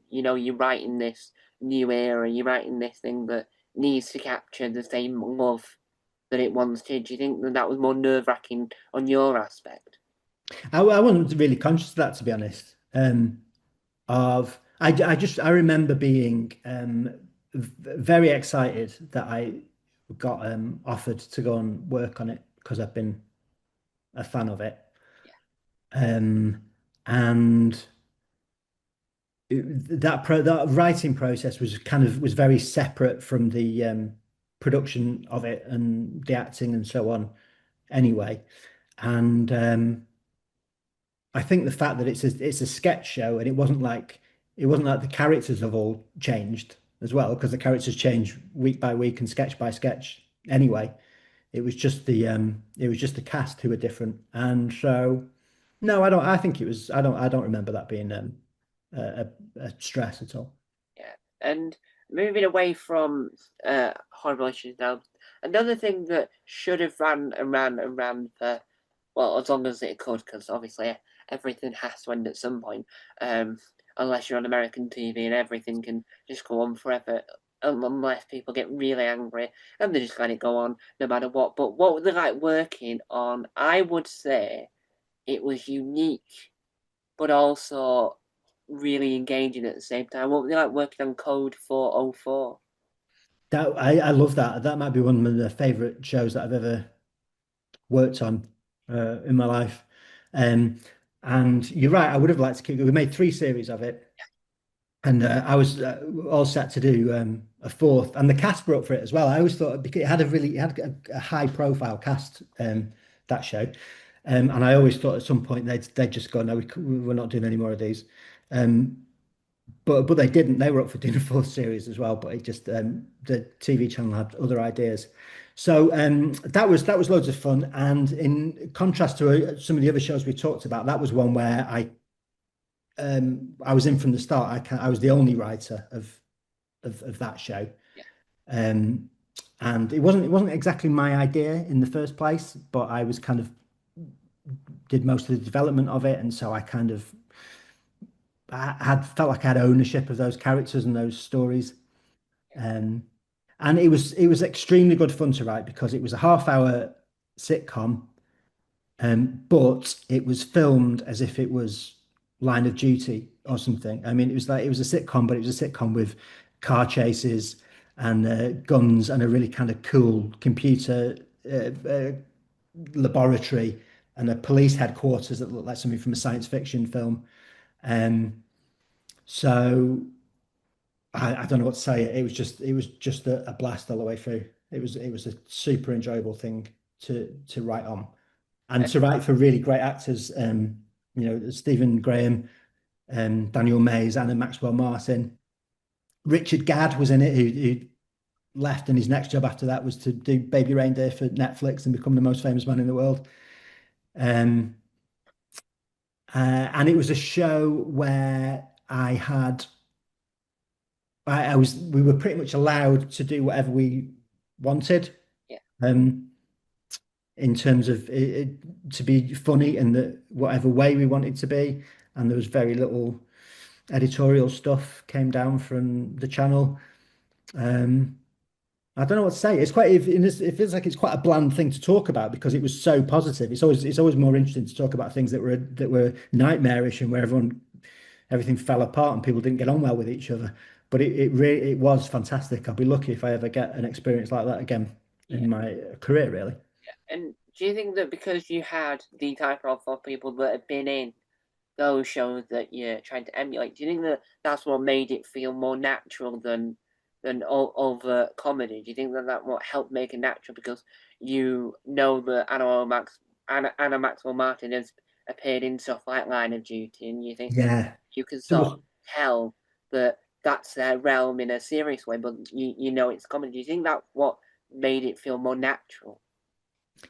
writing this new era, you're writing this thing that needs to capture the same love that it once did? Do you think that was more nerve-wracking on your aspect? I wasn't really conscious of that, to be honest. I remember being very excited that I got offered to go and work on it because I've been a fan of it. Yeah, Um, and that writing process was very separate from the production of it and the acting and so on anyway. And I think the fact that it's a sketch show and it wasn't like the characters have all changed as well, because the characters change week by week and sketch by sketch anyway. It was just the cast who were different. And so no, I think it was I don't remember that being a stress at all. yeah. And moving away from horrible issues now, another thing that should have ran and ran and ran for, well, as long as it could, because obviously everything has to end at some point, unless you're on American TV and everything can just go on forever, unless people get really angry and they just let it go on no matter what. But what were they like working on? I would say it was unique, but also really engaging at the same time. What were they like working on Code 404? I love that. That might be one of the favorite shows that I've ever worked on in my life. Um, and you're right, I would have liked to keep it. We made 3 series of it. And I was all set to do a fourth, and the cast were up for it as well. I always thought because it had a high profile cast, that show, and I always thought at some point they'd just go, no, we're not doing any more of these. Um, but they didn't. They were up for doing a fourth series as well, but it just the TV channel had other ideas. So that was loads of fun. And in contrast to some of the other shows we talked about, that was one where I was in from the start. I was the only writer of that show, Yeah, um, and it wasn't exactly my idea in the first place, but I was kind of did most of the development of it, and so I kind of I had felt like I had ownership of those characters and those stories. Um, and it was extremely good fun to write because it was a half-hour sitcom, but it was filmed as if it was Line of Duty or something. I mean, it was a sitcom, but it was a sitcom with car chases and guns and a really kind of cool computer laboratory and a police headquarters that looked like something from a science fiction film. Um, so I don't know what to say. It was just a blast all the way through. It was a super enjoyable thing to write on and And to write for really great actors. Stephen Graham, Daniel Mays, Anna Maxwell Martin. Richard Gadd was in it, who left, and his next job after that was to do Baby Reindeer for Netflix and become the most famous man in the world. Um, and it was a show where we were pretty much allowed to do whatever we wanted. yeah, Um, in terms of to be funny in the whatever way we wanted to be, and there was very little editorial stuff came down from the channel. Um, I don't know what to say. It feels like it's quite a bland thing to talk about because it was so positive. It's always more interesting to talk about things that were nightmarish and where everything fell apart and people didn't get on well with each other. But it was fantastic. I'll be lucky if I ever get an experience like that again yeah. in my career, really. And do you think that because you had the type of people that have been in those shows that you're trying to emulate, do you think that that's what made it feel more natural than over comedy? Do you think that that what helped make it natural because you know that Anna Maxwell Martin has appeared in stuff like Line of Duty, and you think that Yeah. you can There sort was of tell that that's their realm in a serious way, but you know it's comedy. Do you think that what made it feel more natural?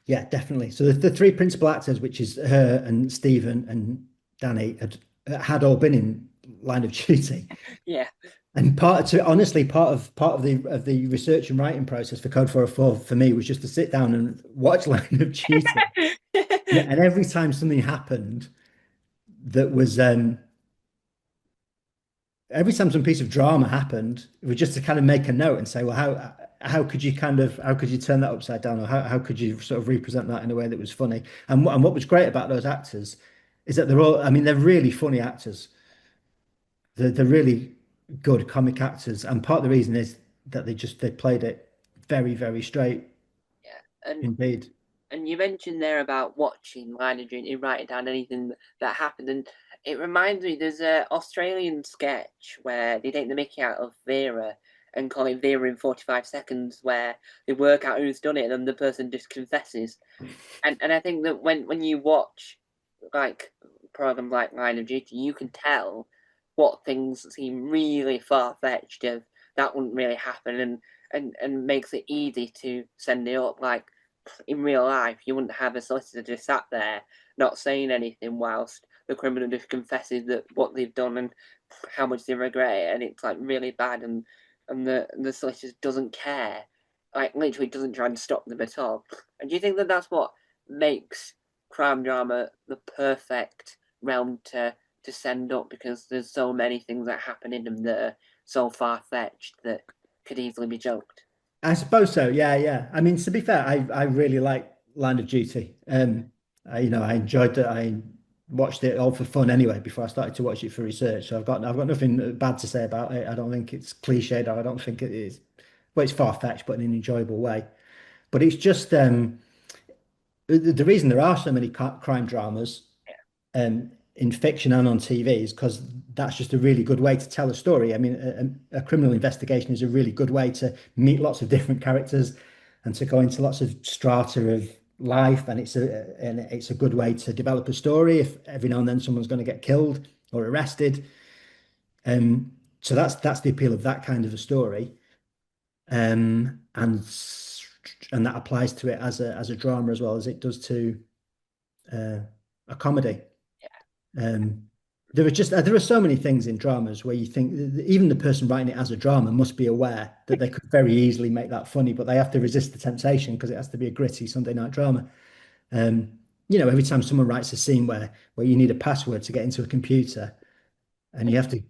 Yeah, definitely. So the three principal actors, which is her and Stephen and Danny, had all been in Line of Duty. Yeah. And honestly, part of the research and writing process for Code 404 for me was just to sit down and watch Line of Duty. And every time something happened that was every time some piece of drama happened, it was just to kind of make a note and say, well, how could you turn that upside down, or how could you sort of represent that in a way that was funny? And what was great about those actors is that I mean, they're really funny actors. They're really good comic actors, and part of the reason is that they played it very, very straight Yeah. indeed. And you mentioned there about watching Line of Duty, writing down anything that happened, and it reminds me there's a Australian sketch where they take the Mickey out of Vera and call it Vera in 45 seconds, where they work out who's done it and the person just confesses. And I think that when you watch like programs like Line of Duty, you can tell what things seem really far fetched of that wouldn't really happen, and makes it easy to send it up. Like in real life, you wouldn't have a solicitor just sat there not saying anything whilst the criminal just confesses that what they've done and how much they regret it, and it's like really bad, and the solicitor doesn't care, like literally doesn't try and stop them at all. And do you think that that's what makes crime drama the perfect realm to send up because there's so many things that happen in them that are so far fetched that could easily be joked. I suppose so. Yeah, yeah. I mean, to be fair, I really like Line of Duty. I enjoyed it. I watched it all for fun anyway before I started to watch it for research. So I've got nothing bad to say about it. I don't think it's cliched, or I don't think it is. Well, it's far-fetched, but in an enjoyable way. But it's just the reason there are so many crime dramas in fiction and on TV is because that's just a really good way to tell a story. I mean, a criminal investigation is a really good way to meet lots of different characters and to go into lots of strata of life, and it's a good way to develop a story if every now and then someone's going to get killed or arrested. So that's the appeal of that kind of a story. And that applies to it as a drama as well as it does to a comedy. Um, there are so many things in dramas where you think even the person writing it as a drama must be aware that they could very easily make that funny, but they have to resist the temptation because it has to be a gritty Sunday night drama. Every time someone writes a scene where you need a password to get into a computer and you have to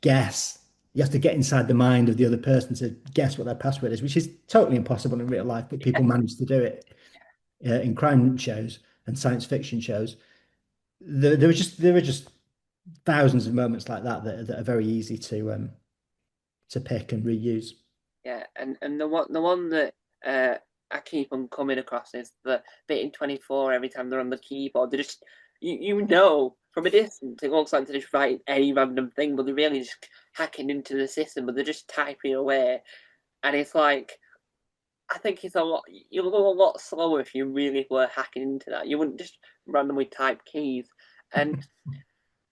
guess, you have to get inside the mind of the other person to guess what their password is, which is totally impossible in real life, but people manage to do it in crime shows and science fiction shows. There are just thousands of moments like that are very easy to pick and reuse. Yeah, and the one that I keep on coming across is the bit in 24 every time they're on the keyboard. They just you know from a distance it looks like they're just writing a random thing, but they're really just hacking into the system, but they're just typing away. And it's like I think it's a lot you'll go a lot slower if you really were hacking into that. You wouldn't just randomly type keys. And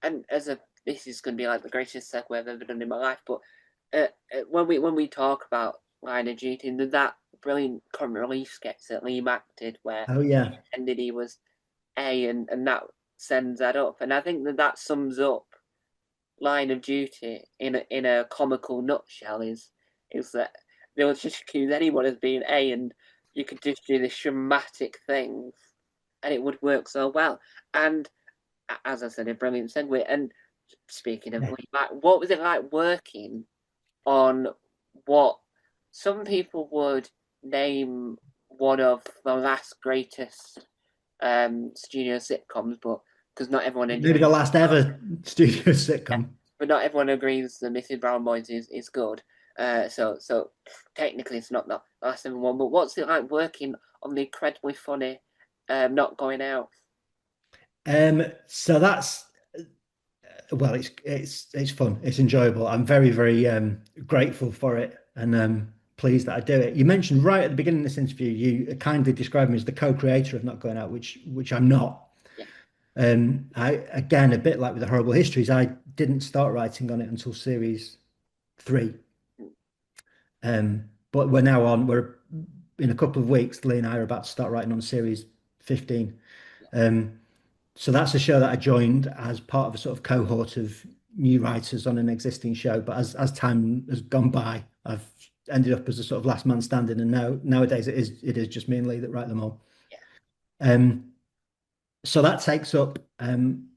and as a this is gonna be like the greatest segue I've ever done in my life, but when we talk about Line of Duty, and that brilliant comic relief sketch that Liam acted where Oh he yeah. pretended he was A and that sends that up, and I think that sums up Line of Duty in a comical nutshell. Is that they'll just accuse anyone as being A, and you could just do this dramatic things, and it would work so well. And as I said, a brilliant segue. And speaking of Yeah. what was it like working on what some people would name one of the last greatest studio sitcoms, but because not everyone Maybe enjoys, the last ever studio sitcom. but not everyone agrees that Mrs. Brown Boys is good. So technically it's not the last ever one. But what's it like working on the incredibly funny Not Going Out? So that's well, it's fun. It's enjoyable. I'm very, very grateful for it and pleased that I do it. You mentioned right at the beginning of this interview, you kindly described me as the co-creator of Not Going Out, which I'm not. Yeah, I again, a bit like with the Horrible Histories, I didn't start writing on it until series three. But we're now on. We're in a couple of weeks. Lee and I are about to start writing on series 15. Um, so that's a show that I joined as part of a sort of cohort of new writers on an existing show. But as time has gone by, I've ended up as a sort of last man standing. And nowadays it is just me and Lee that write them all. yeah, Um, so that takes up again,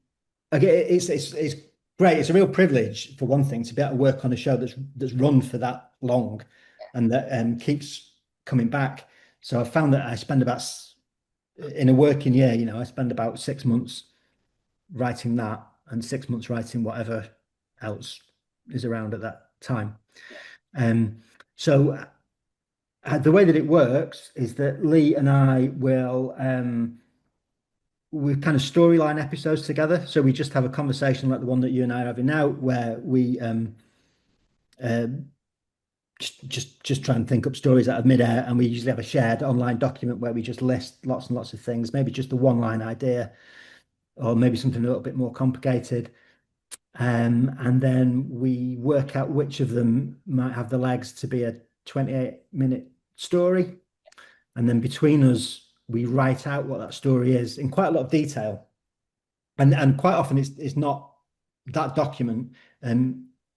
it's great. It's a real privilege for one thing to be able to work on a show that's run for that long and that keeps coming back. So I found that I spend about in a working year, I spend about 6 months writing that and 6 months writing whatever else is around at that time. yeah, Um, so the way that it works is that Lee and I will we kind of storyline episodes together. So we just have a conversation like the one that you and I are having now, where we uh, just try and think up stories out of midair, and we usually have a shared online document where we just list lots and lots of things, maybe just a one line idea, or maybe something a little bit more complicated. And then we work out which of them might have the legs to be a 28-minute story. And then between us, we write out what that story is in quite a lot of detail. And quite often it's not that document it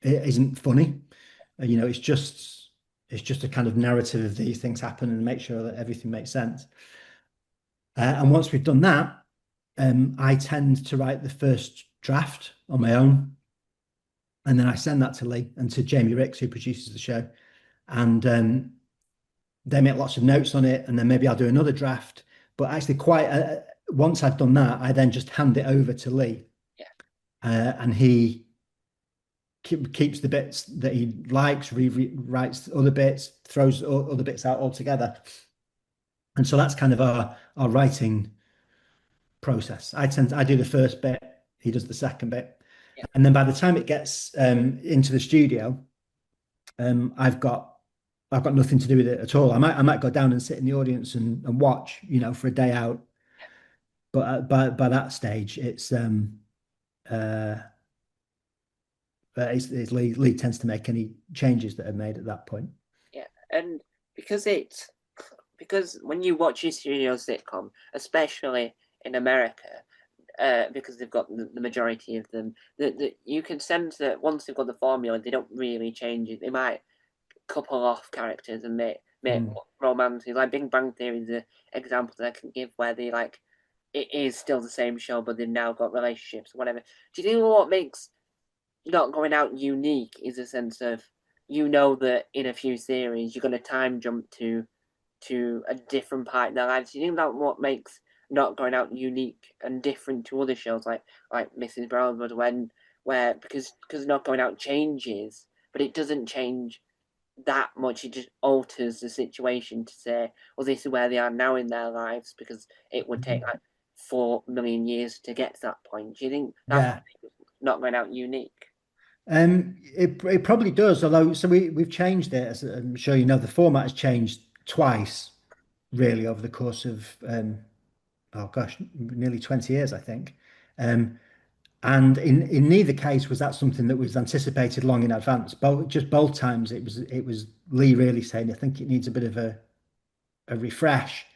isn't funny. It's just a kind of narrative of these things happen and make sure that everything makes sense. And once we've done that, I tend to write the first draft on my own, and then I send that to Lee and to Jamie Ricks, who produces the show, and they make lots of notes on it, and then maybe I'll do another draft. But actually, quite once I've done that, I then just hand it over to Lee, yeah, and he keeps the bits that he likes, rewrites other bits, throws other bits out altogether. And so that's kind of our writing process. I do the first bit, he does the second bit, yeah, and then by the time it gets into the studio, I've got nothing to do with it at all. I might go down and sit in the audience and watch, for a day out. But by that stage, uh, it's Lee tends to make any changes that are made at that point. yeah. And because because when you watch a studio sitcom, especially in America, because they've got the majority of them, that you can sense that once they've got the formula, they don't really change it. They might couple off characters and make Mm. romances. Like Big Bang Theory is an example that I can give where they like it is still the same show, but they've now got relationships or whatever. Do you know what makes not going out unique is a sense of, you know, that in a few series you're going to time jump to a different part in their lives. Do you think that what makes not going out unique and different to other shows like Mrs. Brownwood, where because not going out changes, but it doesn't change that much. It just alters the situation to say, well, this is where they are now in their lives, because it would take like 4 million years to get to that point. Do you think that's Yeah. not going out unique? It probably does, although so we've changed it, as I'm sure you know, the format has changed twice really over the course of oh gosh, nearly 20 years, I think. Um, and in neither case was that something that was anticipated long in advance. Both times it was Lee really saying, I think it needs a bit of a refresh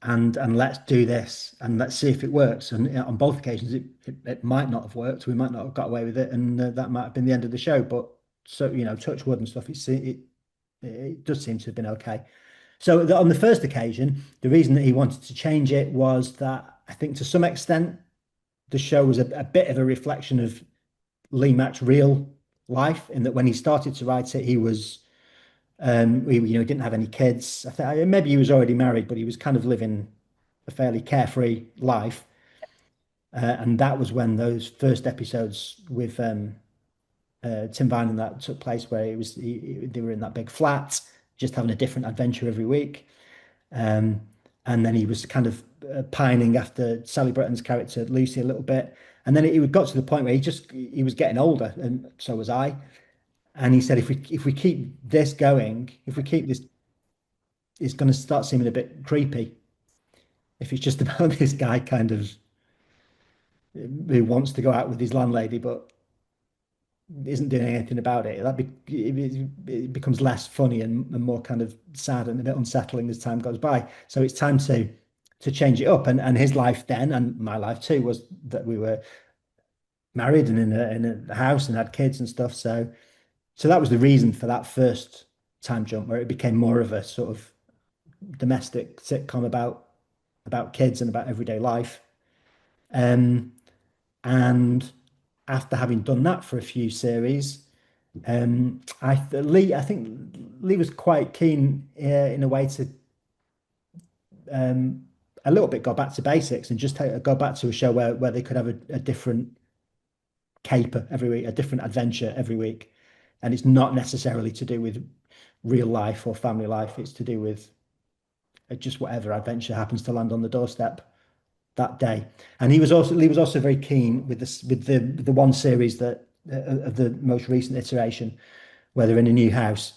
and let's do this and let's see if it works. And on both occasions, it might not have worked. We might not have got away with it, and that might have been the end of the show. But so touch wood and stuff. It does seem to have been okay. So on the first occasion, the reason that he wanted to change it was that I think to some extent the show was a bit of a reflection of Lee Mack's real life, in that when he started to write it, he was he didn't have any kids. I think maybe he was already married, but he was kind of living a fairly carefree life. And that was when those first episodes with Tim Vine and that took place, where they were in that big flat, just having a different adventure every week. Um, and then he was kind of pining after Sally Bretton's character Lucy a little bit. And then it got to the point where he was getting older, and so was I. And he said, if we keep this going, if we keep this, it's going to start seeming a bit creepy. If it's just about this guy kind of who wants to go out with his landlady, but isn't doing anything about it, it becomes less funny and more kind of sad and a bit unsettling as time goes by. So it's time to change it up. And his life then, and my life too, was that we were married and in a house and had kids and stuff. So that was the reason for that first time jump, where it became more of a sort of domestic sitcom about kids and about everyday life. Um, and after having done that for a few series, I think Lee was quite keen in a way to um, a little bit go back to basics and just go back to a show where they could have a different caper every week, a different adventure every week, and it's not necessarily to do with real life or family life. It's to do with just whatever adventure happens to land on the doorstep that day. And Lee was also very keen with the one series that of the most recent iteration, where they're in a new house,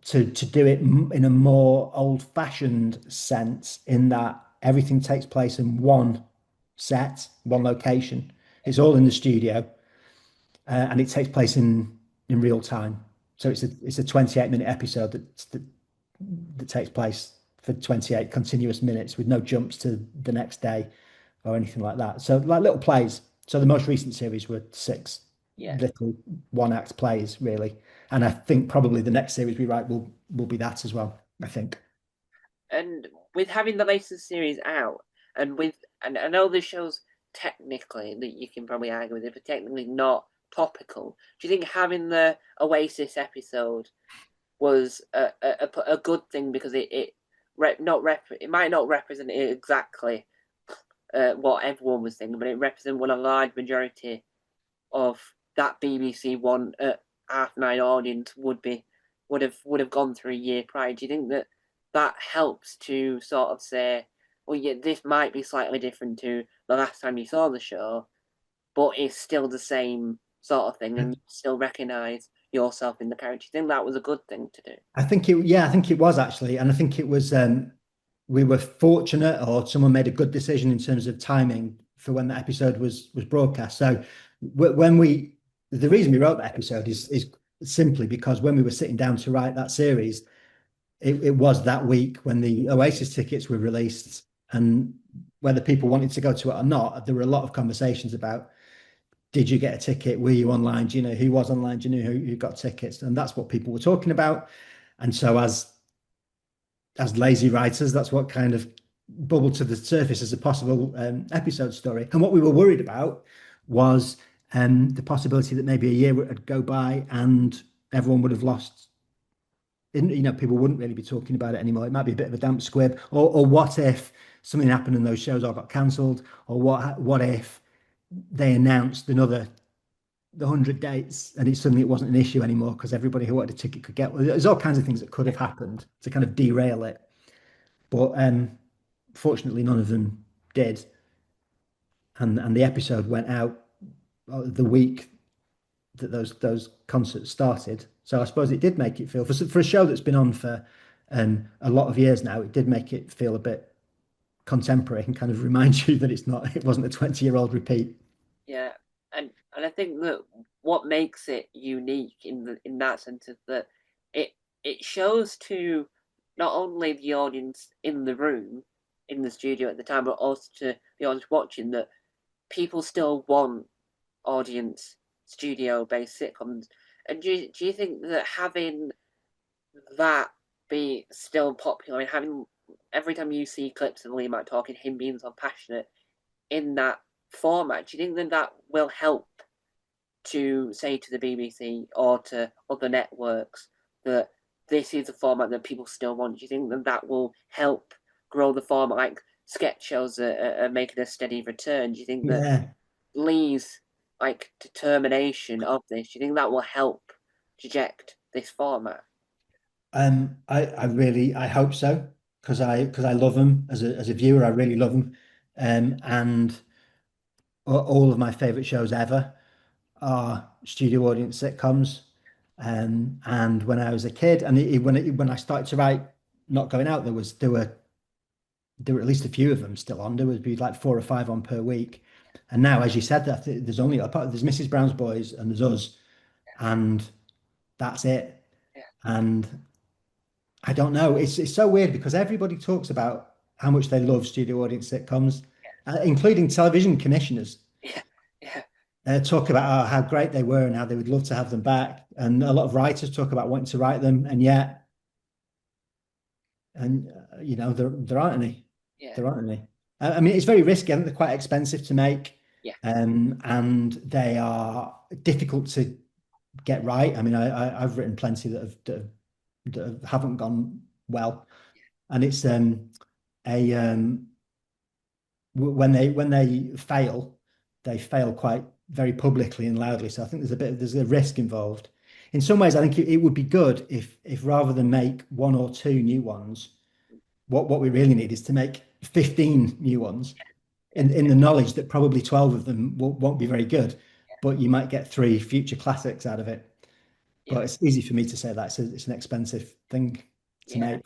to do it in a more old-fashioned sense, in that everything takes place in one set, one location. It's all in the studio, and it takes place in real time. So it's a 28-minute episode that takes place for 28 continuous minutes with no jumps to the next day or anything like that. So like little plays. So the most recent series were 6 Yeah. little one-act plays, really. And I think probably the next series we write will be that as well, I think. And with having the latest series out, and I know the show's technically, that you can probably argue with it, but technically not topical. Do you think having the Oasis episode was a good thing, because it might not represent it exactly what everyone was thinking, but it represented what a large majority of that BBC One at 9:30 audience would have gone through a year prior. Do you think that helps to sort of say, well, yeah, this might be slightly different to the last time you saw the show, but it's still the same sort of thing, and you still recognise yourself in the character? Do you think that was a good thing to do? I think it was actually, and I think it was we were fortunate, or someone made a good decision in terms of timing for when that episode was broadcast. So when the reason we wrote that episode is simply because when we were sitting down to write that series, it was that week when the Oasis tickets were released, and whether people wanted to go to it or not, there were a lot of conversations about, did you get a ticket? Were you online? Do you know who was online? Do you know who got tickets? And that's what people were talking about. And so as lazy writers, that's what kind of bubbled to the surface as a possible episode story. And what we were worried about was the possibility that maybe a year would go by and everyone would have lost, people wouldn't really be talking about it anymore. It might be a bit of a damp squib. Or what if something happened and those shows all got cancelled? Or what if they announced the 100 dates and it wasn't an issue anymore because everybody who wanted a ticket could get one. There's all kinds of things that could have happened to kind of derail it. But fortunately, none of them did. And the episode went out the week that those concerts started. So I suppose it did make it feel, for a show that's been on for a lot of years now, it did make it feel a bit contemporary and kind of remind you that it wasn't a 20-year-old repeat. Yeah, and I think that what makes it unique in that sense is that it shows to not only the audience in the room, in the studio at the time, but also to the audience watching that people still want audience studio-based sitcoms. And do you think that having that be still popular and having every time you see clips of Lee Mack talking, him being so passionate in that format, do you think that that will help to say to the BBC or to other networks that this is a format that people still want? Do you think that that will help grow the format, like sketch shows are making a steady return? Do you think that Yeah. Lee's like determination of this, do you think that will help project this format? I hope so because I love them as a viewer. I really love them, and all of my favorite shows ever are studio audience sitcoms. And when I was a kid, and when I started to write Not Going Out, there were at least a few of them still on. There would be like 4 or 5 on per week. And now, as you said, that there's only there's Mrs. Brown's Boys and there's us, and that's it. Yeah, And I don't know. It's so weird because everybody talks about how much they love studio audience sitcoms, including television commissioners. yeah, yeah, Talk about how great they were and how they would love to have them back. And a lot of writers talk about wanting to write them, and yet, there aren't any. yeah, There aren't any. I mean, it's very risky. I think they're quite expensive to make, yeah, and they are difficult to get right. I mean, I've written plenty that haven't gone well, and it's a when they fail quite very publicly and loudly. So I think there's a risk involved. In some ways, I think it would be good if rather than make 1 or 2 new ones, what we really need is to make 15 new ones in the knowledge that probably 12 of them won't be very good, but you might get 3 future classics out of it. yeah, But it's easy for me to say that it's an expensive thing to yeah. make.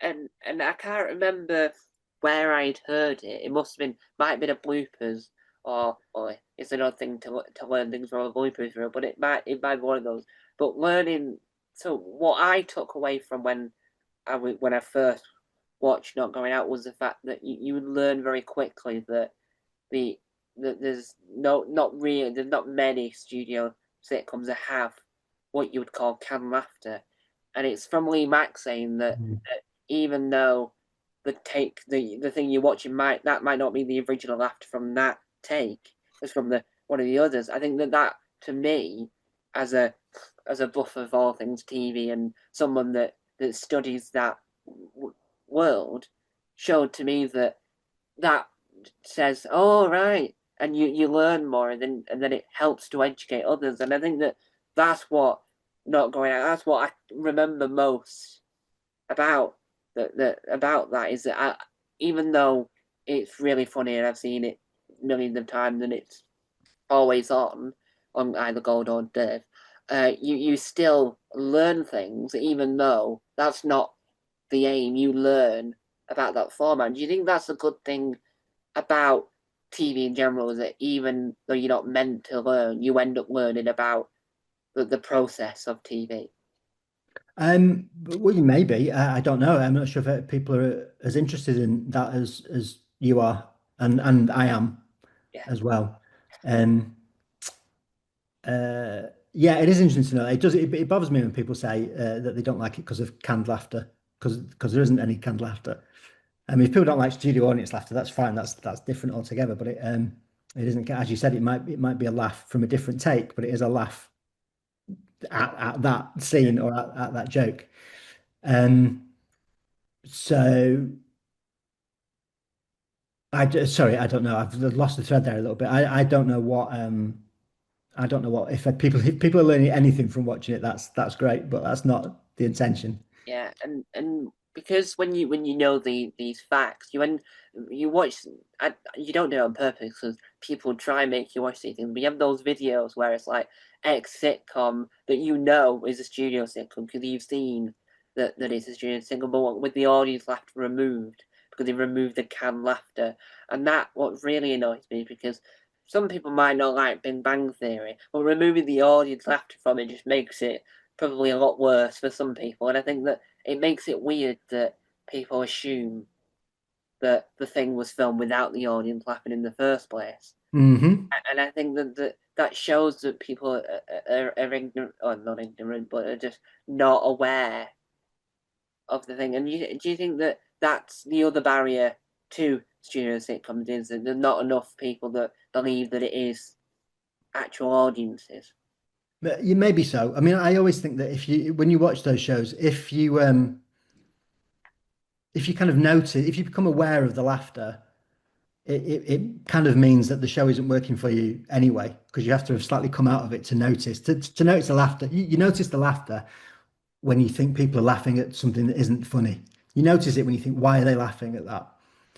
And I can't remember where I'd heard it. It must have been might have been a bloopers or it's another thing to learn things from a bloopers reel, but it might be one of those. But learning so what I took away from when I first watched Not Going Out was the fact that you would learn very quickly that the that there's not many studio sitcoms that have what you would call canned laughter, and it's from Lee Mack saying that even though the thing you're watching might not be the original laughter from that take, it's from the one of the others. I think that to me, as a buff of all things TV and someone that studies that world, showed to me that says, "Oh right," and you learn more, and then it helps to educate others. And I think that's what Not Going Out. That's what I remember most about about that is that even though it's really funny and I've seen it millions of times and it's always on either Gold or Dev, you still learn things even though that's not the aim. You learn about that format. Do you think that's a good thing about TV in general? Is that even though you're not meant to learn, you end up learning about the process of TV? Well, you may be. I don't know. I'm not sure if people are as interested in that as you are, and I am Yeah, as well. Um, yeah, it is interesting to know. It bothers me when people say that they don't like it because of canned laughter, because there isn't any canned laughter. I mean, if people don't like studio audience laughter, that's fine. That's different altogether. But It isn't, as you said, it might be a laugh from a different take, but it is a laugh at that scene or at that joke. Um, so sorry, I don't know. I've lost the thread there a little bit. I don't know what I don't know what if people are learning anything from watching it, that's great, but that's not the intention. Yeah, and because when you know these facts, when you watch, you don't do it on purpose because people try and make you watch these things. But you have those videos where it's like X sitcom that you know is a studio sitcom because you've seen that it's a studio sitcom, but with the audience laughter removed because they removed the canned laughter, and that what really annoys me because some people might not like Big Bang Theory, but removing the audience laughter from it just makes it probably a lot worse for some people. And I think that it makes it weird that people assume that the thing was filmed without the audience laughing in the first place. Hmm. And I think that shows that people are ignorant, or not ignorant, but are just not aware of the thing. And do you think that that's the other barrier to studio sitcoms is that there's not enough people that believe that it is actual audiences? You maybe so. I mean, I always think that when you watch those shows, if you kind of notice, if you become aware of the laughter, it kind of means that the show isn't working for you anyway, because you have to have slightly come out of it to notice to notice the laughter. You notice the laughter when you think people are laughing at something that isn't funny. You notice it when you think, why are they laughing at that?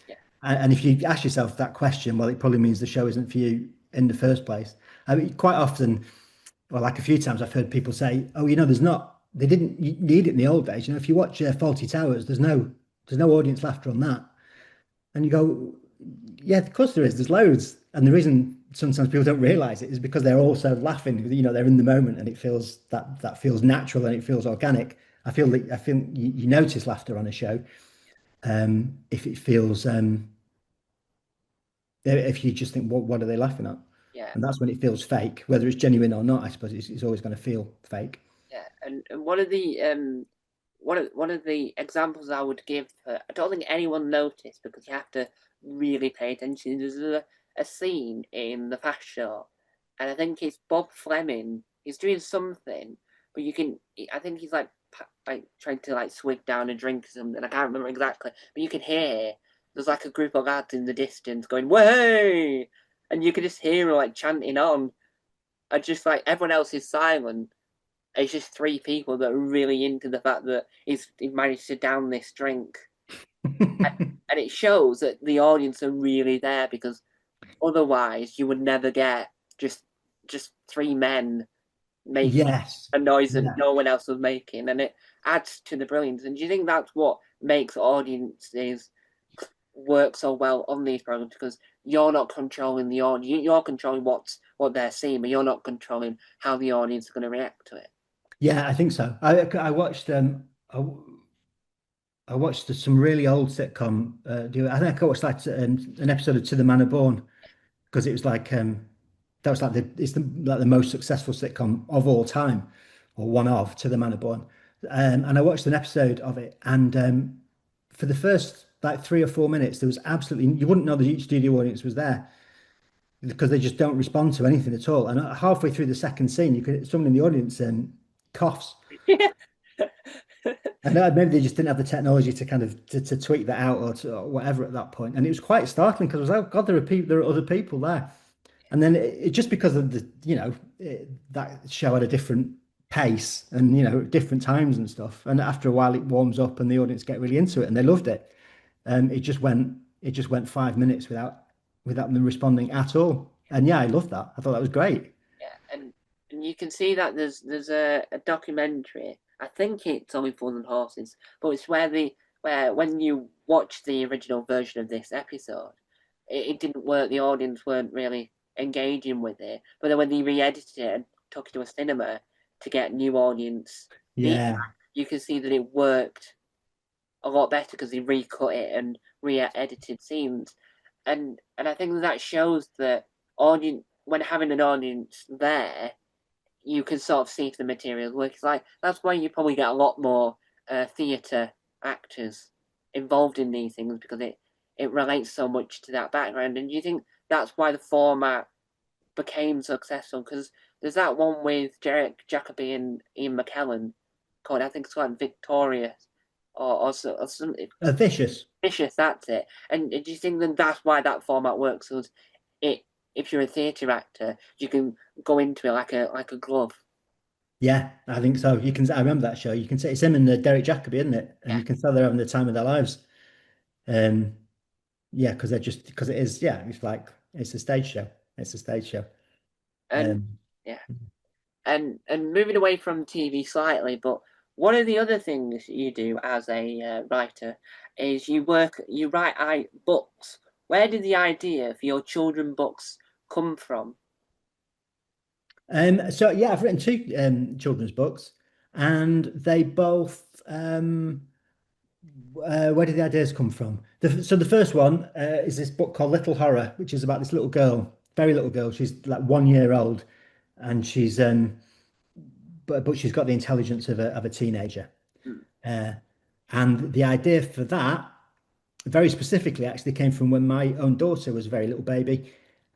Yeah. And if you ask yourself that question, well, it probably means the show isn't for you in the first place. I mean, quite often, well, like a few times I've heard people say, "Oh, they didn't need it in the old days. If you watch Faulty Towers, there's no audience laughter on that." And you go, "Yeah, of course there is. There's loads." And the reason sometimes people don't realize it is because they're also laughing. They're in the moment, and it feels that feels natural and it feels organic. I feel you notice laughter on a show if it feels if you just think, what are they laughing at? Yeah. And that's when it feels fake, whether it's genuine or not. I suppose it's always going to feel fake. Yeah, and one of the one of the examples I would give, I don't think anyone noticed because you have to really pay attention. There's a scene in the Fast Show, and I think it's Bob Fleming. He's doing something, but I think he's like trying to like swig down a drink or something. I can't remember exactly, but you can hear there's like a group of lads in the distance going "Way!" and you can just hear them like chanting on, and just like everyone else is silent. It's just three people that are really into the fact that he managed to down this drink, and it shows that the audience are really there because otherwise you would never get just just three men making Yes. a noise that Yeah. no one else was making, and it adds to the brilliance. And do you think that's what makes audiences work so well on these programs? Because you're not controlling the audience, you're controlling what they're seeing, but you're not controlling how the audience is going to react to it. Yeah, I think so. I watched some really old sitcom. I think I watched like an episode of To the Manor Born because it was like that was like the most successful sitcom of all time, or one of To the Manor Born. And I watched an episode of it, and for the first like 3 or 4 minutes, there was absolutely you wouldn't know that each studio audience was there because they just don't respond to anything at all. And halfway through the second scene, you could someone in the audience coughs. I know maybe they just didn't have the technology to kind of to tweak that out or whatever at that point. And it was quite startling because I was, oh God, there are other people there. And then just because of that show had a different pace and different times and stuff. And after a while, it warms up and the audience get really into it and they loved it. It just went 5 minutes without them responding at all. And yeah, I loved that. I thought that was great. Yeah, and you can see that there's a documentary. I think it's only Fools and Horses, but it's where when you watch the original version of this episode, it didn't work. The audience weren't really engaging with it. But then when they re-edited it and took it to a cinema to get new audience Yeah. feedback, you can see that it worked a lot better because they recut it and re-edited scenes, and I think that shows that audience when having an audience there, you can sort of see if the material works. Like that's why you probably get a lot more theatre actors involved in these things because it relates so much to that background. And do you think that's why the format became successful? Because there's that one with Derek Jacobi and Ian McKellen called, I think it's called Victorious, or something. Vicious. Vicious, that's it. And do you think that that's why that format works? Because it, if you're a theatre actor, you can go into it like a glove. Yeah, I think so. You can. I remember that show. You can say it's him and Derek Jacobi, isn't it? And Yeah. you can tell they're having the time of their lives. Um, yeah, because they're just because it is. Yeah, it's like it's a stage show. It's a stage show. And Um, yeah. And moving away from TV slightly, but one of the other things you do as a writer is you write books. Where did the idea for your children books come from? so yeah, I've written two children's books, and they both. Where did the ideas come from? So the first one is this book called Little Horror, which is about this little girl, very little girl. She's like 1 year old, and she's but she's got the intelligence of a teenager. Hmm. Uh, and the idea for that, very specifically, actually came from when my own daughter was a very little baby,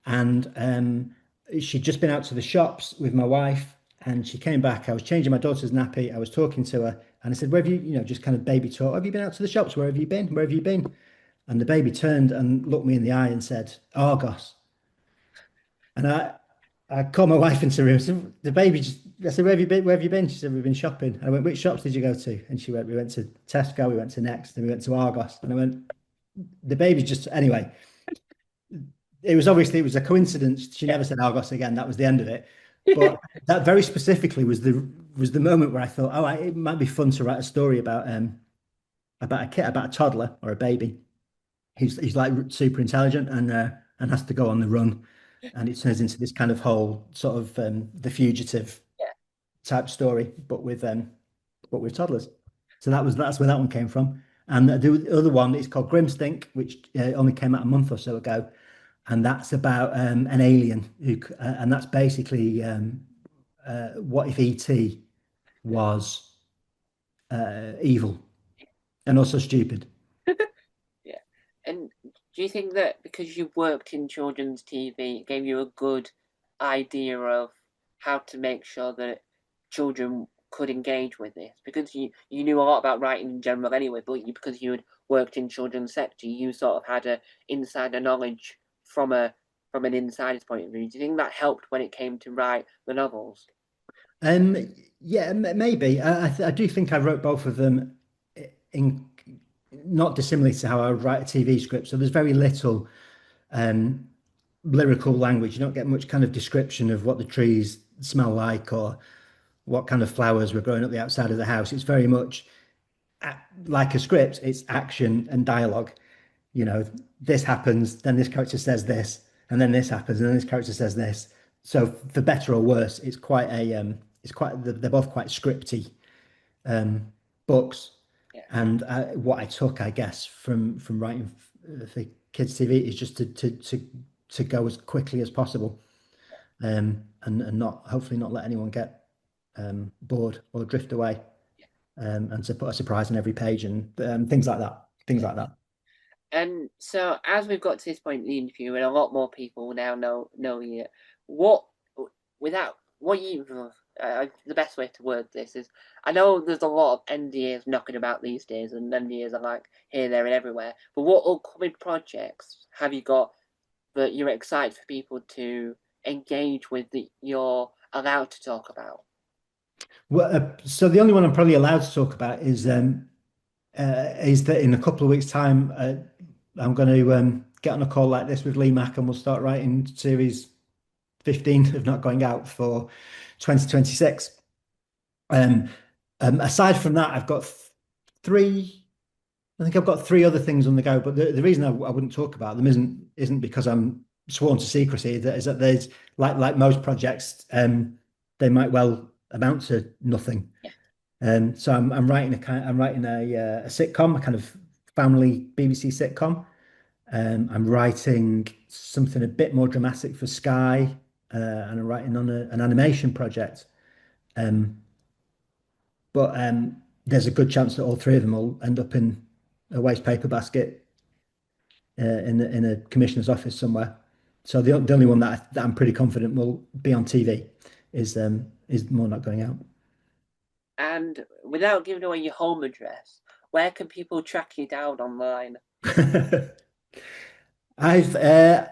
and she'd just been out to the shops with my wife, and she came back. I was changing my daughter's nappy. I was talking to her, and I said, "Where have you, just kind of baby talk? Have you been out to the shops? Where have you been? Where have you been?" And the baby turned and looked me in the eye and said, "Argos." And I called my wife into the room. The baby just, I said, "Where have you been? Where have you been?" She said, "We've been shopping." I went, "Which shops did you go to?" And she went, "We went to Tesco, we went to Next, and we went to Argos." And I went, "The baby just," anyway, it was a coincidence. She Yeah. never said Argos again. That was the end of it. But that very specifically was the moment where I thought, oh, it might be fun to write a story about a kid, about a toddler or a baby. He's like super intelligent and has to go on the run, and it turns into this kind of whole sort of the fugitive Yeah. type story, but with toddlers. So that's where that one came from. And the other one is called Grimstink, which only came out a month or so ago, and that's about an alien and that's basically what if ET was evil and also stupid. Yeah. And do you think that because you worked in children's TV, it gave you a good idea of how to make sure that children could engage with this? Because you knew a lot about writing in general anyway, but because you had worked in children's sector, you sort of had a insider knowledge from an insider's point of view. Do you think that helped when it came to write the novels? Um, yeah, maybe. I do think I wrote both of them in not dissimilar to how I would write a TV script. So there's very little um, lyrical language. You don't get much kind of description of what the trees smell like or what kind of flowers were growing up the outside of the house. It's very much like a script. It's action and dialogue. You know, this happens, then this character says this, and then this happens, and then this character says this. So for better or worse, it's quite they're both quite scripty books. Yeah. And what I took, I guess, from writing for kids TV is just to go as quickly as possible, and not hopefully not let anyone get bored or drift away, and to put a surprise on every page and things like that, things Yeah. like that. And so, as we've got to this point in the interview, and a lot more people now know you, what without what you the best way to word this is, I know there's a lot of NDAs knocking about these days, and NDAs are like here, there, and everywhere. But what upcoming projects have you got that you're excited for people to engage with that you're allowed to talk about? Well, so the only one I'm probably allowed to talk about is that in a couple of weeks' time, I'm going to get on a call like this with Lee Mack, and we'll start writing series 15 of Not Going Out for 2026. Um, Aside from that, I've got three. I think I've got three other things on the go, but the reason I wouldn't talk about them isn't because I'm sworn to secrecy. That is that there's like most projects, they might well amount to nothing. Yeah. So I'm writing a sitcom, a kind of family BBC sitcom. I'm writing something a bit more dramatic for Sky, and I'm writing on an animation project. Um, but there's a good chance that all three of them will end up in a waste paper basket in a commissioner's office somewhere. So the only one that I'm pretty confident will be on TV is more not going out. And without giving away your home address, where can people track you down online? I've uh,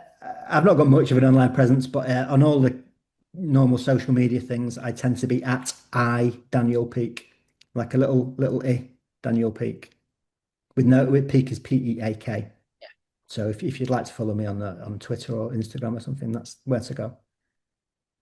I've not got much of an online presence, but on all the normal social media things, I tend to be at I Daniel Peak, like a little I Daniel Peak with Peak is Peak. Yeah. So if you'd like to follow me on Twitter or Instagram or something, that's where to go.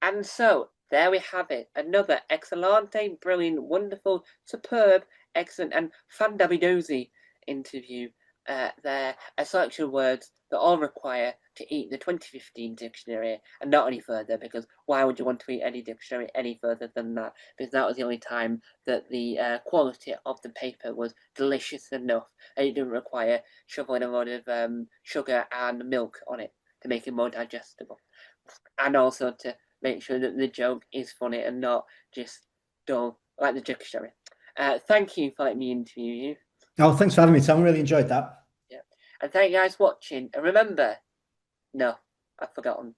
And so there we have it. Another excellente, brilliant, wonderful, superb, excellent, and fandabidozy interview. There, a selection of words that all require to eat the 2015 dictionary and not any further, because why would you want to eat any dictionary any further than that? Because that was the only time that the quality of the paper was delicious enough and it didn't require shoveling a lot of sugar and milk on it to make it more digestible. And also to make sure that the joke is funny and not just dull like the dictionary. Thank you for letting me interview you. Oh, thanks for having me, Tom. I really enjoyed that. Yeah. And thank you guys for watching. And remember, no, I've forgotten.